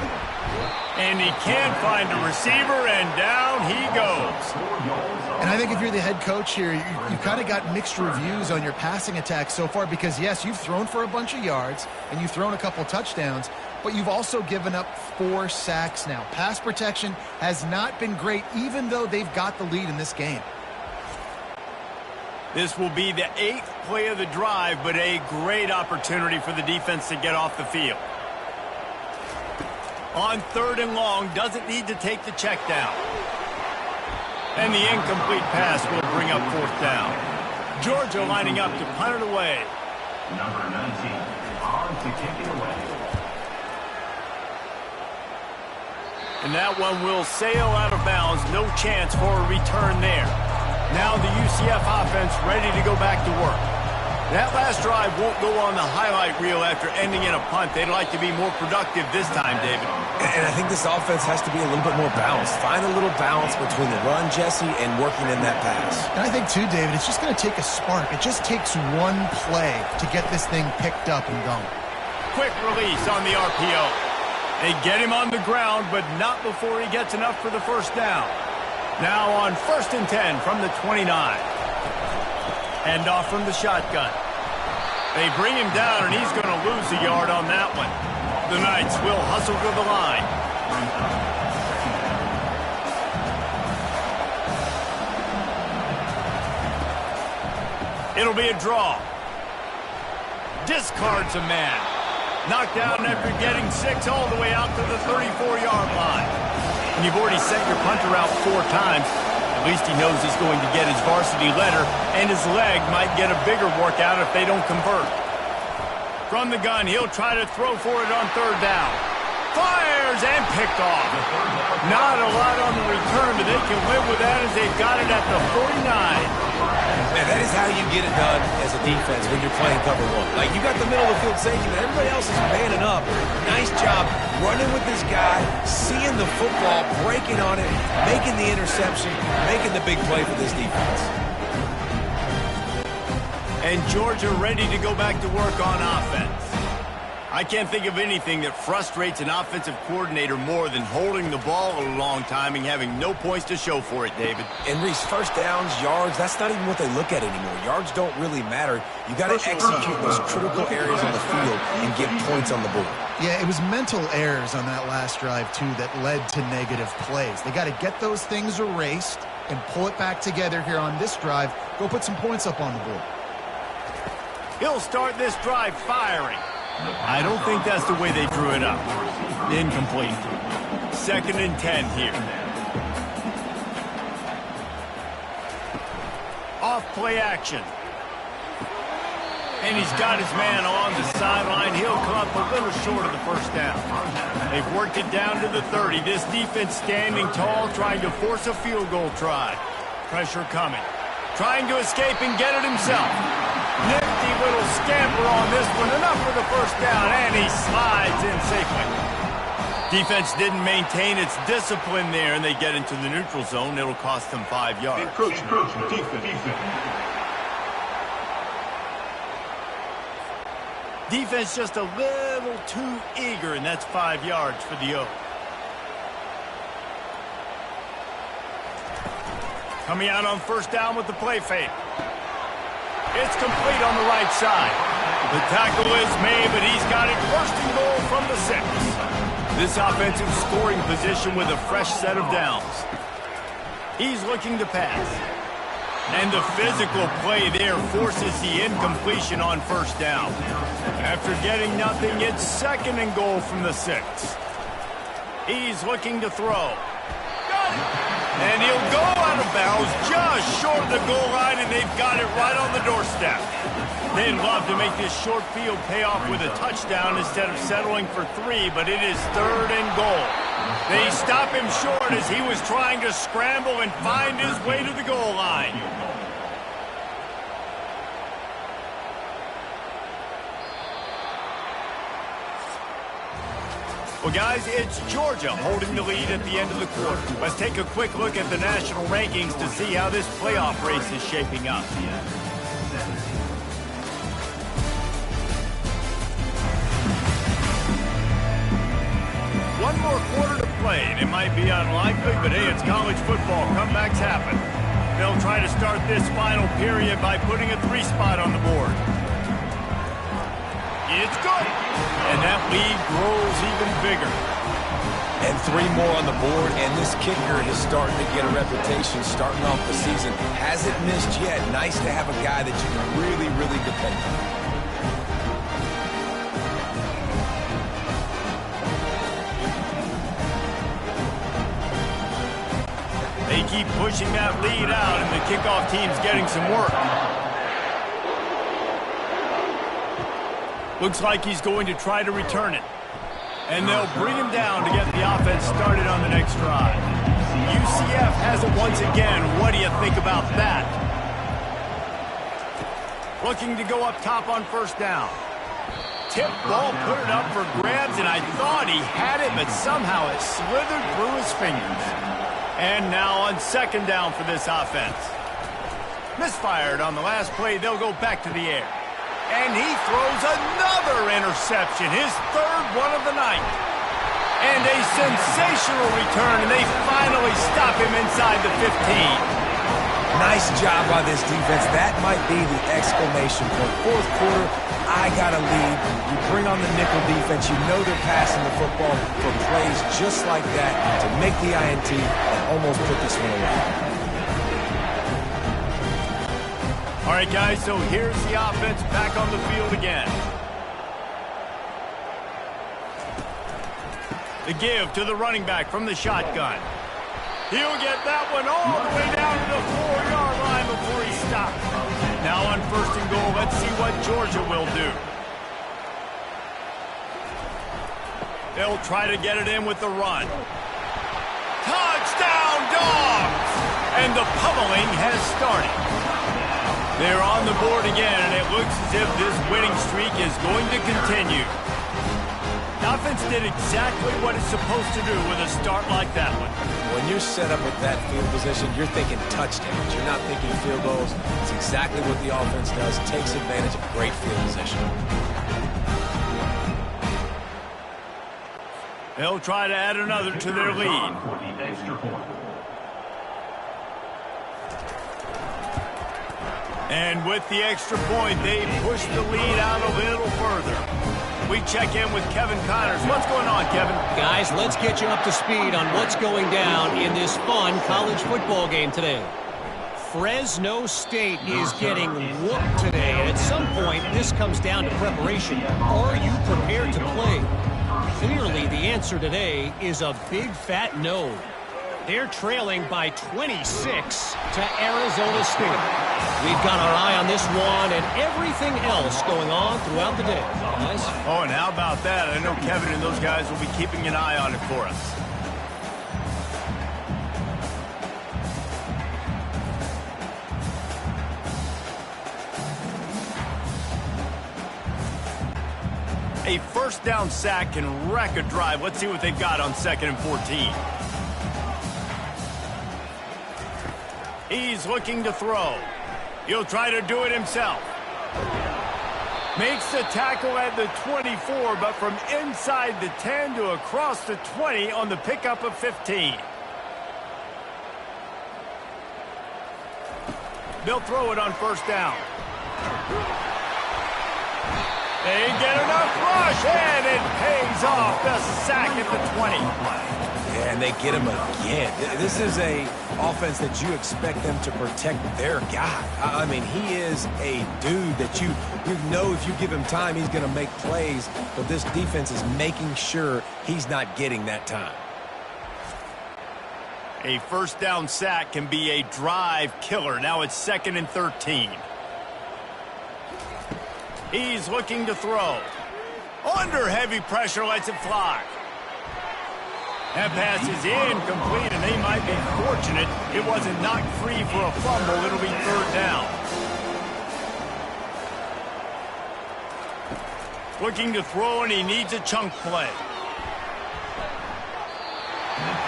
And he can't find a receiver, and down he goes. And I think if you're the head coach here, you've kind of got mixed reviews on your passing attack so far because, yes, you've thrown for a bunch of yards and you've thrown a couple touchdowns, but you've also given up 4 sacks now. Pass protection has not been great, even though they've got the lead in this game. This will be the 8th play of the drive, but a great opportunity for the defense to get off the field. On 3rd and long, doesn't need to take the check down. And the incomplete pass will bring up 4th down. Georgia lining up to punt it away. Number 19, on to kick it away. And that one will sail out of bounds. No chance for a return there. Now the UCF offense ready to go back to work. That last drive won't go on the highlight reel after ending in a punt. They'd like to be more productive this time, David. And I think this offense has to be a little bit more balanced. Find a little balance between the run, Jesse, and working in that pass. And I think, too, David, it's just going to take a spark. It just takes one play to get this thing picked up and going. Quick release on the RPO. They get him on the ground, but not before he gets enough for the 1st down. Now on 1st and 10 from the 29. Hand off from the shotgun. They bring him down, and he's going to lose a yard on that one. The Knights will hustle to the line. It'll be a draw. Discards a man. Knocked down after getting 6 all the way out to the 34-yard line. And you've already sent your punter out 4 times. At least he knows he's going to get his varsity letter, and his leg might get a bigger workout if they don't convert. From the gun, he'll try to throw for it on 3rd down. Fires and picked off. Not a lot on the return, but they can live with that as they've got it at the 49. Man, that is how you get it done as a defense when you're playing cover 1. Like, you got the middle of the field safety, but everybody else is manning up. Nice job running with this guy, seeing the football, breaking on it, making the interception, making the big play for this defense. And Georgia ready to go back to work on offense. I can't think of anything that frustrates an offensive coordinator more than holding the ball a long time and having no points to show for it, David. And Reese, 1st downs, yards, that's not even what they look at anymore. Yards don't really matter. You got to execute those critical areas on the field and get points on the board. Yeah, it was mental errors on that last drive, too, that led to negative plays. They got to get those things erased and pull it back together here on this drive. Go put some points up on the board. He'll start this drive firing. I don't think that's the way they drew it up. Incomplete. 2nd and 10 here. Off play action. And he's got his man along the sideline. He'll come up a little short of the 1st down. They've worked it down to the 30. This defense standing tall, trying to force a field goal try. Pressure coming. Trying to escape and get it himself. Nifty little scamper on this one. Enough for the 1st down, and he slides in safely. Defense didn't maintain its discipline there, and they get into the neutral zone. It'll cost them 5 yards. Encroachment, defense. Defense just a little too eager, and that's 5 yards for the O. Coming out on 1st down with the play fake. It's complete on the right side. The tackle is made, but he's got it 1st and goal from the 6. This offensive scoring position with a fresh set of downs. He's looking to pass. And the physical play there forces the incompletion on 1st down. After getting nothing, it's 2nd and goal from the 6. He's looking to throw. Got it! And he'll go out of bounds just short of the goal line, and they've got it right on the doorstep. They'd love to make this short field pay off with a touchdown instead of settling for 3, but it is 3rd and goal. They stop him short as he was trying to scramble and find his way to the goal line. Well, guys, it's Georgia holding the lead at the end of the quarter. Let's take a quick look at the national rankings to see how this playoff race is shaping up. And it might be unlikely, but hey, it's college football. Comebacks happen. They'll try to start this final period by putting a 3 spot on the board. It's good. And that lead grows even bigger. And 3 more on the board, and this kicker is starting to get a reputation starting off the season. Hasn't missed yet. Nice to have a guy that you can really, really depend on. They keep pushing that lead out, and the kickoff team's getting some work. Looks like he's going to try to return it. And they'll bring him down to get the offense started on the next drive. UCF has it once again. What do you think about that? Looking to go up top on first down. Tip ball, put it up for grabs, and I thought he had it, but somehow it slithered through his fingers. And now on second down for this offense. Misfired on the last play. They'll go back to the air. And he throws another interception, his 3rd one of the night. And a sensational return, and they finally stop him inside the 15. Nice job by this defense. That might be the exclamation point. 4th quarter, I got a lead. You bring on the nickel defense. You know they're passing the football for plays just like that to make the INT and almost put this one away. All right, guys, so here's the offense back on the field again. The give to the running back from the shotgun. He'll get that one all the way down to the 4-yard line before he stops. Now on 1st and goal, let's see what Georgia will do. They'll try to get it in with the run. Touchdown, Dogs! And the pummeling has started. They're on the board again, and it looks as if this winning streak is going to continue. The offense did exactly what it's supposed to do with a start like that one. When you're set up with that field position, you're thinking touchdowns. You're not thinking field goals. It's exactly what the offense does. Takes advantage of great field position. They'll try to add another to their lead. And with the extra point, they push the lead out a little further. We check in with Kevin Connors. What's going on, Kevin? Guys, let's get you up to speed on what's going down in this fun college football game today. Fresno State is getting whooped today, and at some point, this comes down to preparation. Are you prepared to play? Clearly, the answer today is a big fat no. They're trailing by 26 to Arizona State. We've got our eye on this one and everything else going on throughout the day, guys. Oh, and how about that? I know Kevin and those guys will be keeping an eye on it for us. A 1st down sack can wreck a drive. Let's see what they've got on 2nd and 14. He's looking to throw. He'll try to do it himself. Makes the tackle at the 24, but from inside the 10 to across the 20 on the pickup of 15. They'll throw it on 1st down. They get enough rush, and it pays off. The sack at the 20. And they get him again. This is a offense that you expect them to protect their guy. I mean, he is a dude that you know if you give him time, he's going to make plays. But this defense is making sure he's not getting that time. A 1st down sack can be a drive killer. Now it's 2nd and 13. He's looking to throw. Under heavy pressure, lets it fly. That pass is incomplete, and they might be fortunate it wasn't knocked free for a fumble. It'll be 3rd down. Looking to throw, and he needs a chunk play.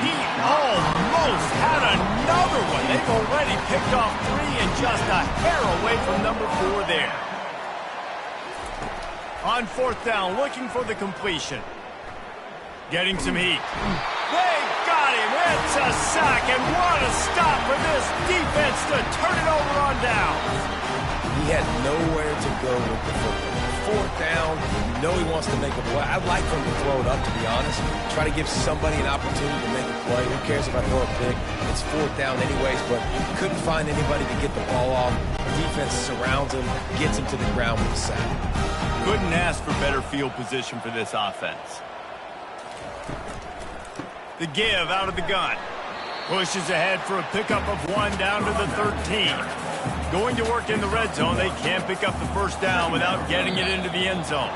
He almost had another one. They've already picked off 3 and just a hair away from number 4 there. On 4th down, looking for the completion. Getting some heat. They got him. It's a sack, and what a stop for this defense to turn it over on downs. He had nowhere to go with the football. Fourth down, you know he wants to make a play. I'd like for him to throw it up, to be honest. Try to give somebody an opportunity to make a play. Who cares if I throw a pick? It's fourth down anyways, but he couldn't find anybody to get the ball off. Defense surrounds him, gets him to the ground with a sack. Couldn't ask for better field position for this offense. The give out of the gun. Pushes ahead for a pickup of 1 down to the 13. Going to work in the red zone. They can't pick up the first down without getting it into the end zone.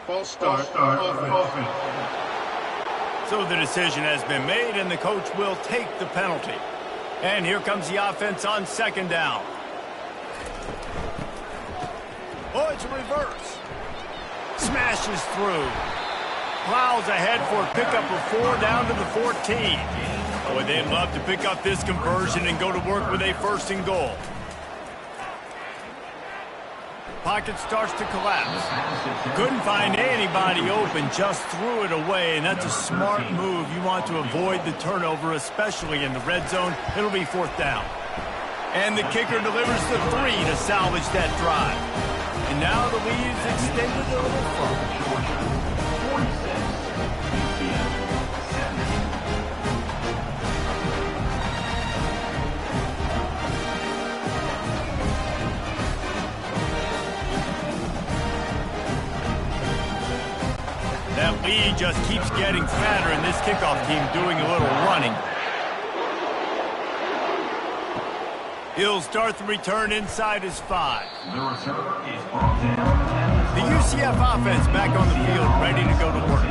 False start. Offense. So the decision has been made, and the coach will take the penalty. And here comes the offense on second down. Oh, it's a reverse. Smashes through. Plows ahead for a pickup of 4 down to the 14. Boy, they'd love to pick up this conversion and go to work with a 1st and goal. Pocket starts to collapse. Couldn't find anybody open, just threw it away, and that's a smart move. You want to avoid the turnover, especially in the red zone. It'll be 4th down. And the kicker delivers the 3 to salvage that drive. And now the lead's extended a little further. 46, UCF, 70. That lead just keeps getting fatter, and this kickoff team doing a little running. He'll start the return inside his 5. The return is brought down. The UCF offense back on the field, ready to go to work.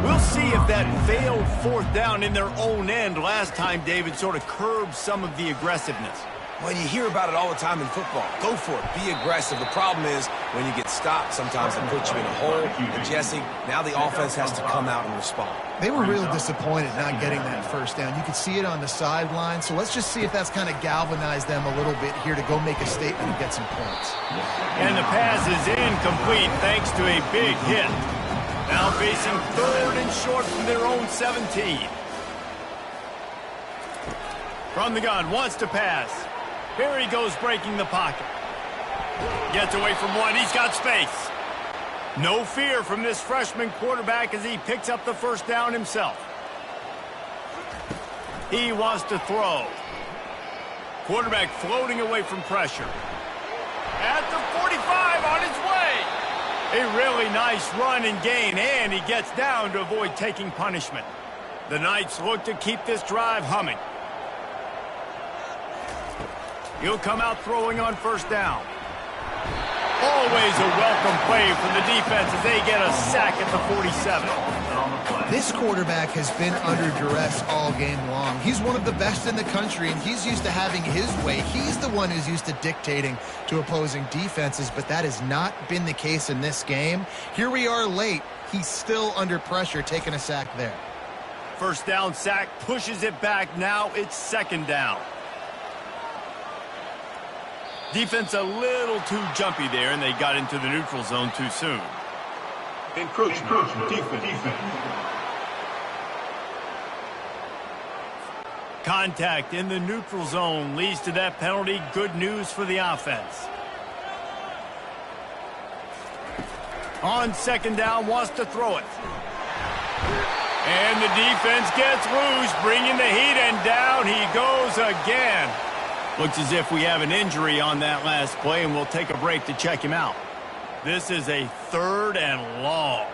We'll see if that failed 4th down in their own end last time, David, sort of curbed some of the aggressiveness. Well, you hear about it all the time in football. Go for it. Be aggressive. The problem is when you get stopped, sometimes they put you in a hole. And Jesse, now the offense has to come out and respond. They were really disappointed not getting that 1st down. You could see it on the sideline. So let's just see if that's kind of galvanized them a little bit here to go make a statement and get some points. And the pass is incomplete thanks to a big hit. Now facing 3rd and short from their own 17. From the gun, wants to pass. Here he goes breaking the pocket. Gets away from 1. He's got space. No fear from this freshman quarterback as he picks up the 1st down himself. He wants to throw. Quarterback floating away from pressure. At the 45 on his way. A really nice run and gain, and he gets down to avoid taking punishment. The Knights look to keep this drive humming. He'll come out throwing on 1st down. Always a welcome play from the defense as they get a sack at the 47. This quarterback has been under duress all game long. He's one of the best in the country, and he's used to having his way. He's the one who's used to dictating to opposing defenses, but that has not been the case in this game. Here we are late. He's still under pressure, taking a sack there. 1st down sack, pushes it back. Now it's 2nd down. Defense a little too jumpy there, and they got into the neutral zone too soon. Encroachment. Defense. Contact in the neutral zone leads to that penalty. Good news for the offense. On 2nd down, wants to throw it. And the defense gets loose, bringing the heat, and down he goes again. Looks as if we have an injury on that last play, and we'll take a break to check him out. This is a 3rd and long.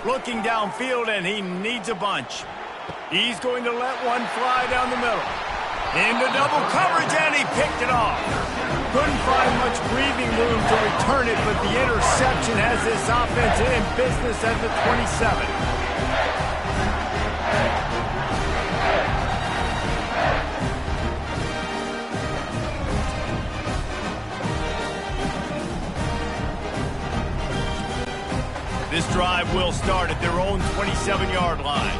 Looking downfield, and he needs a bunch. He's going to let one fly down the middle. Into double coverage, and he picked it off. Couldn't find much breathing room to return it, but the interception has this offense in business at the 27. This drive will start at their own 27-yard line.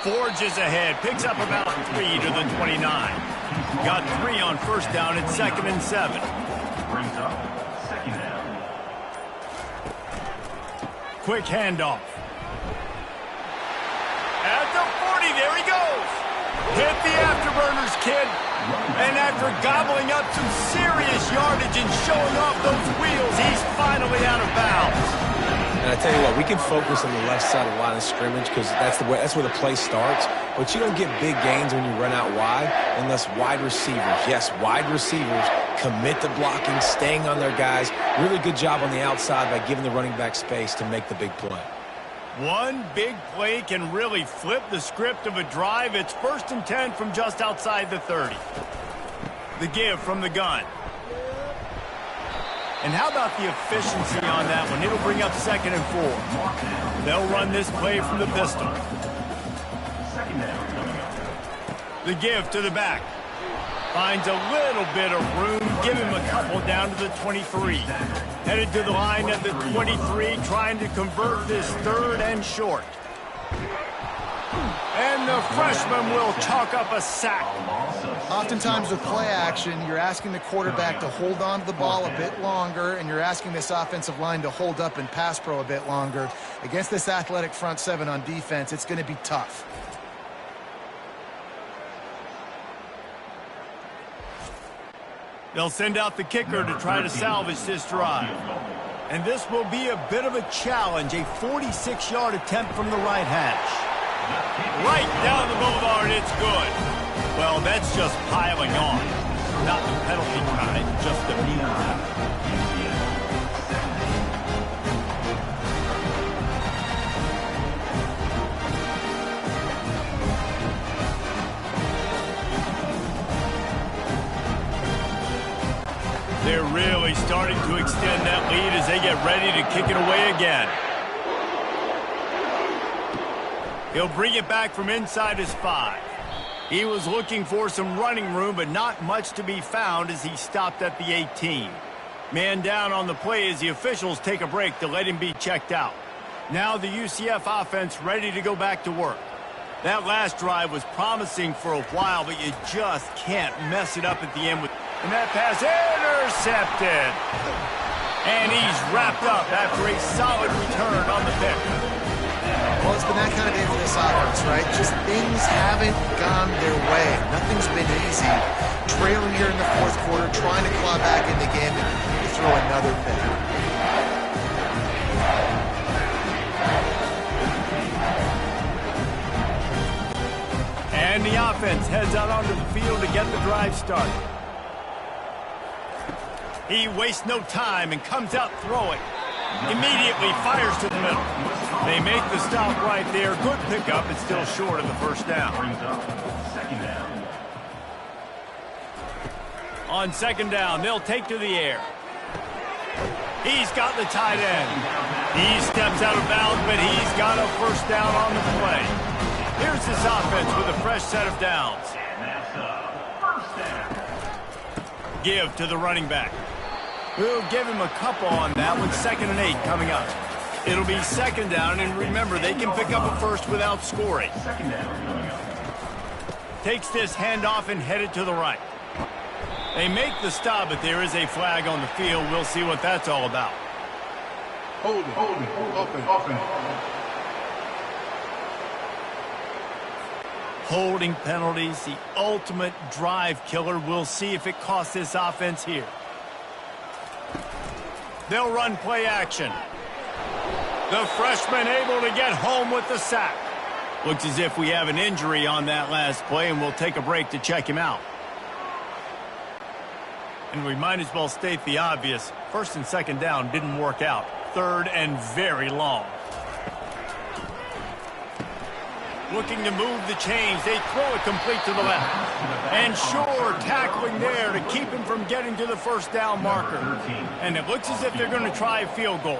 Forges ahead, picks up about 3 to the 29. Got 3 on first down at 2nd and 7. Brings up second down. Quick handoff. At the 40, there he goes. Hit the afterburners, kid. And after gobbling up some serious yardage and showing off those wheels, he's finally out of bounds. And I tell you what, we can focus on the left side of the line of scrimmage because that's where the play starts. But you don't get big gains when you run out wide unless wide receivers, yes, wide receivers, commit to blocking, staying on their guys. Really good job on the outside by giving the running back space to make the big play. One big play can really flip the script of a drive. It's 1st and 10 from just outside the 30. The give from the gun. And how about the efficiency on that one? It'll bring up 2nd and 4. They'll run this play from the pistol. Second down coming up. The give to the back. Finds a little bit of room. Give him a couple down to the 23. Headed to the line at the 23, trying to convert this 3rd and short. And the freshman will chalk up a sack. Oftentimes with play action, you're asking the quarterback to hold on to the ball a bit longer, and you're asking this offensive line to hold up and pass pro a bit longer. Against this athletic front 7 on defense, it's going to be tough. They'll send out the kicker to try to salvage this drive. And this will be a bit of a challenge, a 46-yard attempt from the right hash. Right down the boulevard, it's good. Well, that's just piling on. Not the penalty kind, just the mean kind. They're really starting to extend that lead as they get ready to kick it away again. He'll bring it back from inside his 5. He was looking for some running room, but not much to be found as he stopped at the 18. Man down on the play as the officials take a break to let him be checked out. Now the UCF offense ready to go back to work. That last drive was promising for a while, but you just can't mess it up at the end with. And that pass intercepted. And he's wrapped up after a solid return on the pick. Well, it's been that kind of day for this offense, right? Just things haven't gone their way. Nothing's been easy. Trailing here in the 4th quarter, trying to claw back in the game and throw another pick. And the offense heads out onto the field to get the drive started. He wastes no time and comes out throwing. Immediately fires to the middle. They make the stop right there. Good pickup. It's still short of the 1st down. Brings up second down. On 2nd down, they'll take to the air. He's got the tight end. He steps out of bounds, but he's got a 1st down on the play. Here's this offense with a fresh set of downs. And that's a 1st down. Give to the running back. We'll give him a couple on that with 2nd and 8 coming up. It'll be 2nd down, and remember, they can pick up a 1st without scoring. Second down coming up. Takes this handoff and headed to the right. They make the stop, but there is a flag on the field. We'll see what that's all about. Holding. Offense. Holding penalties, the ultimate drive killer. We'll see if it costs this offense here. They'll run play action. The freshman able to get home with the sack. Looks as if we have an injury on that last play, and we'll take a break to check him out. And we might as well state the obvious. 1st and 2nd down didn't work out. 3rd and very long. Looking to move the chains. They throw it complete to the left. And sure, tackling there to keep him from getting to the 1st down marker. And it looks as if they're going to try a field goal.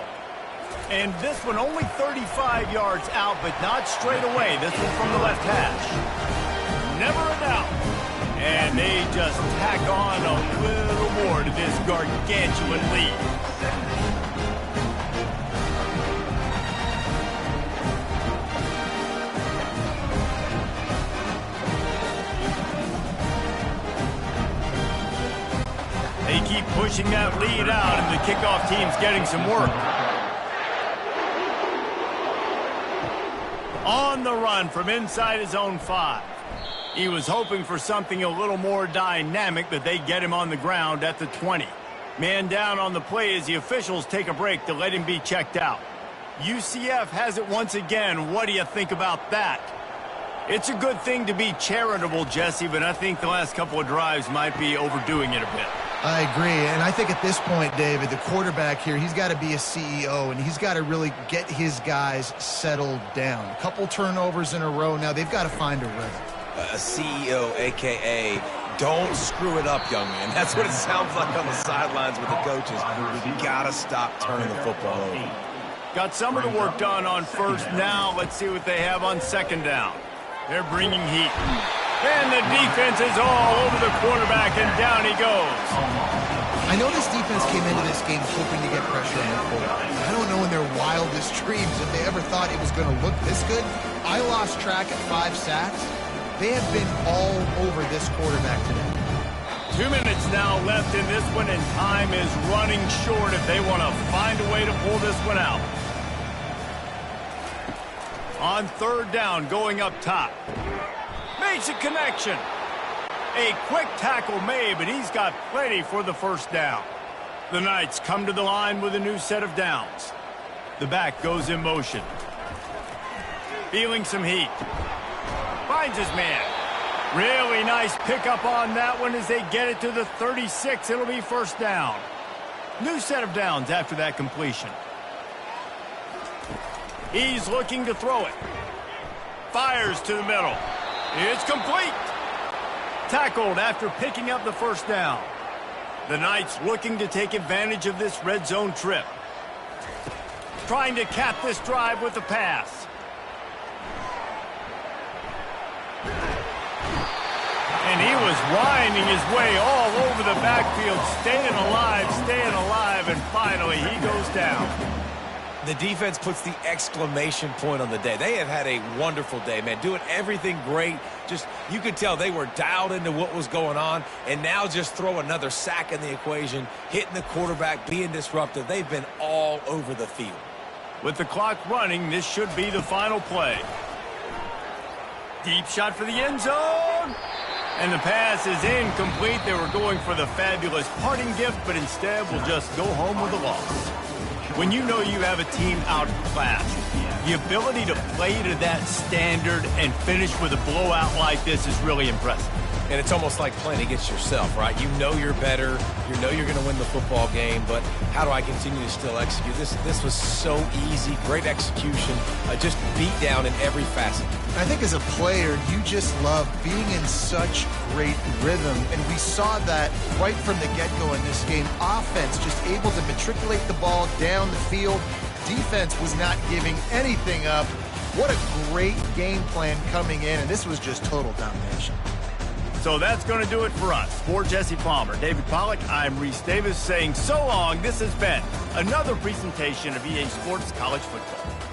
And this one only 35 yards out, but not straight away. This one from the left hash. Never a doubt. And they just tack on a little more to this gargantuan lead. pushing that lead out, and the kickoff team's getting some work. On the run from inside his own 5. He was hoping for something a little more dynamic, but they get him on the ground at the 20. Man down on the play as the officials take a break to let him be checked out. UCF has it once again. What do you think about that? It's a good thing to be charitable, Jesse, but I think the last couple of drives might be overdoing it a bit. I agree, and I think at this point, David, the quarterback here, he's got to be a CEO, and he's got to really get his guys settled down. A couple turnovers in a row now. They've got to find a rhythm. A CEO, a.k.a. don't screw it up, young man. That's what it sounds like on the sidelines with the coaches. You got to stop turning the football over. Got some of the work done on first. Now let's see what they have on second down. They're bringing heat. And the defense is all over the quarterback, and down he goes. I know this defense came into this game hoping to get pressure on the quarterback. I don't know in their wildest dreams if they ever thought it was going to look this good. I lost track at 5 sacks. They have been all over this quarterback today. 2 minutes now left in this one, and time is running short if they want to find a way to pull this one out. On third down, going up top. Makes a connection. A quick tackle made, but he's got plenty for the first down. The Knights come to the line with a new set of downs. The back goes in motion. Feeling some heat. Finds his man. Really nice pickup on that one as they get it to the 36. It'll be first down. New set of downs after that completion. He's looking to throw it. Fires to the middle. It's complete. Tackled after picking up the first down. The Knights looking to take advantage of this red zone trip. Trying to cap this drive with a pass. And he was winding his way all over the backfield, staying alive, and finally he goes down. The defense puts the exclamation point on the day. They have had a wonderful day, man, doing everything great. Just, you could tell they were dialed into what was going on, and now just throw another sack in the equation, hitting the quarterback, being disruptive. They've been all over the field. With the clock running, this should be the final play. Deep shot for the end zone. And the pass is incomplete. They were going for the fabulous parting gift, but instead will just go home with a loss. When you know you have a team outclassed, the ability to play to that standard and finish with a blowout like this is really impressive. And it's almost like playing against yourself, right? You know you're better. You know you're going to win the football game, but how do I continue to still execute? This was so easy. Great execution. Just beat down in every facet. I think as a player, you just love being in such great rhythm, and we saw that right from the get-go in this game. Offense just able to matriculate the ball down the field. Defense was not giving anything up. What a great game plan coming in, and this was just total domination. So that's going to do it for us. For Jesse Palmer, David Pollack, I'm Reese Davis saying so long. This has been another presentation of EA Sports College Football.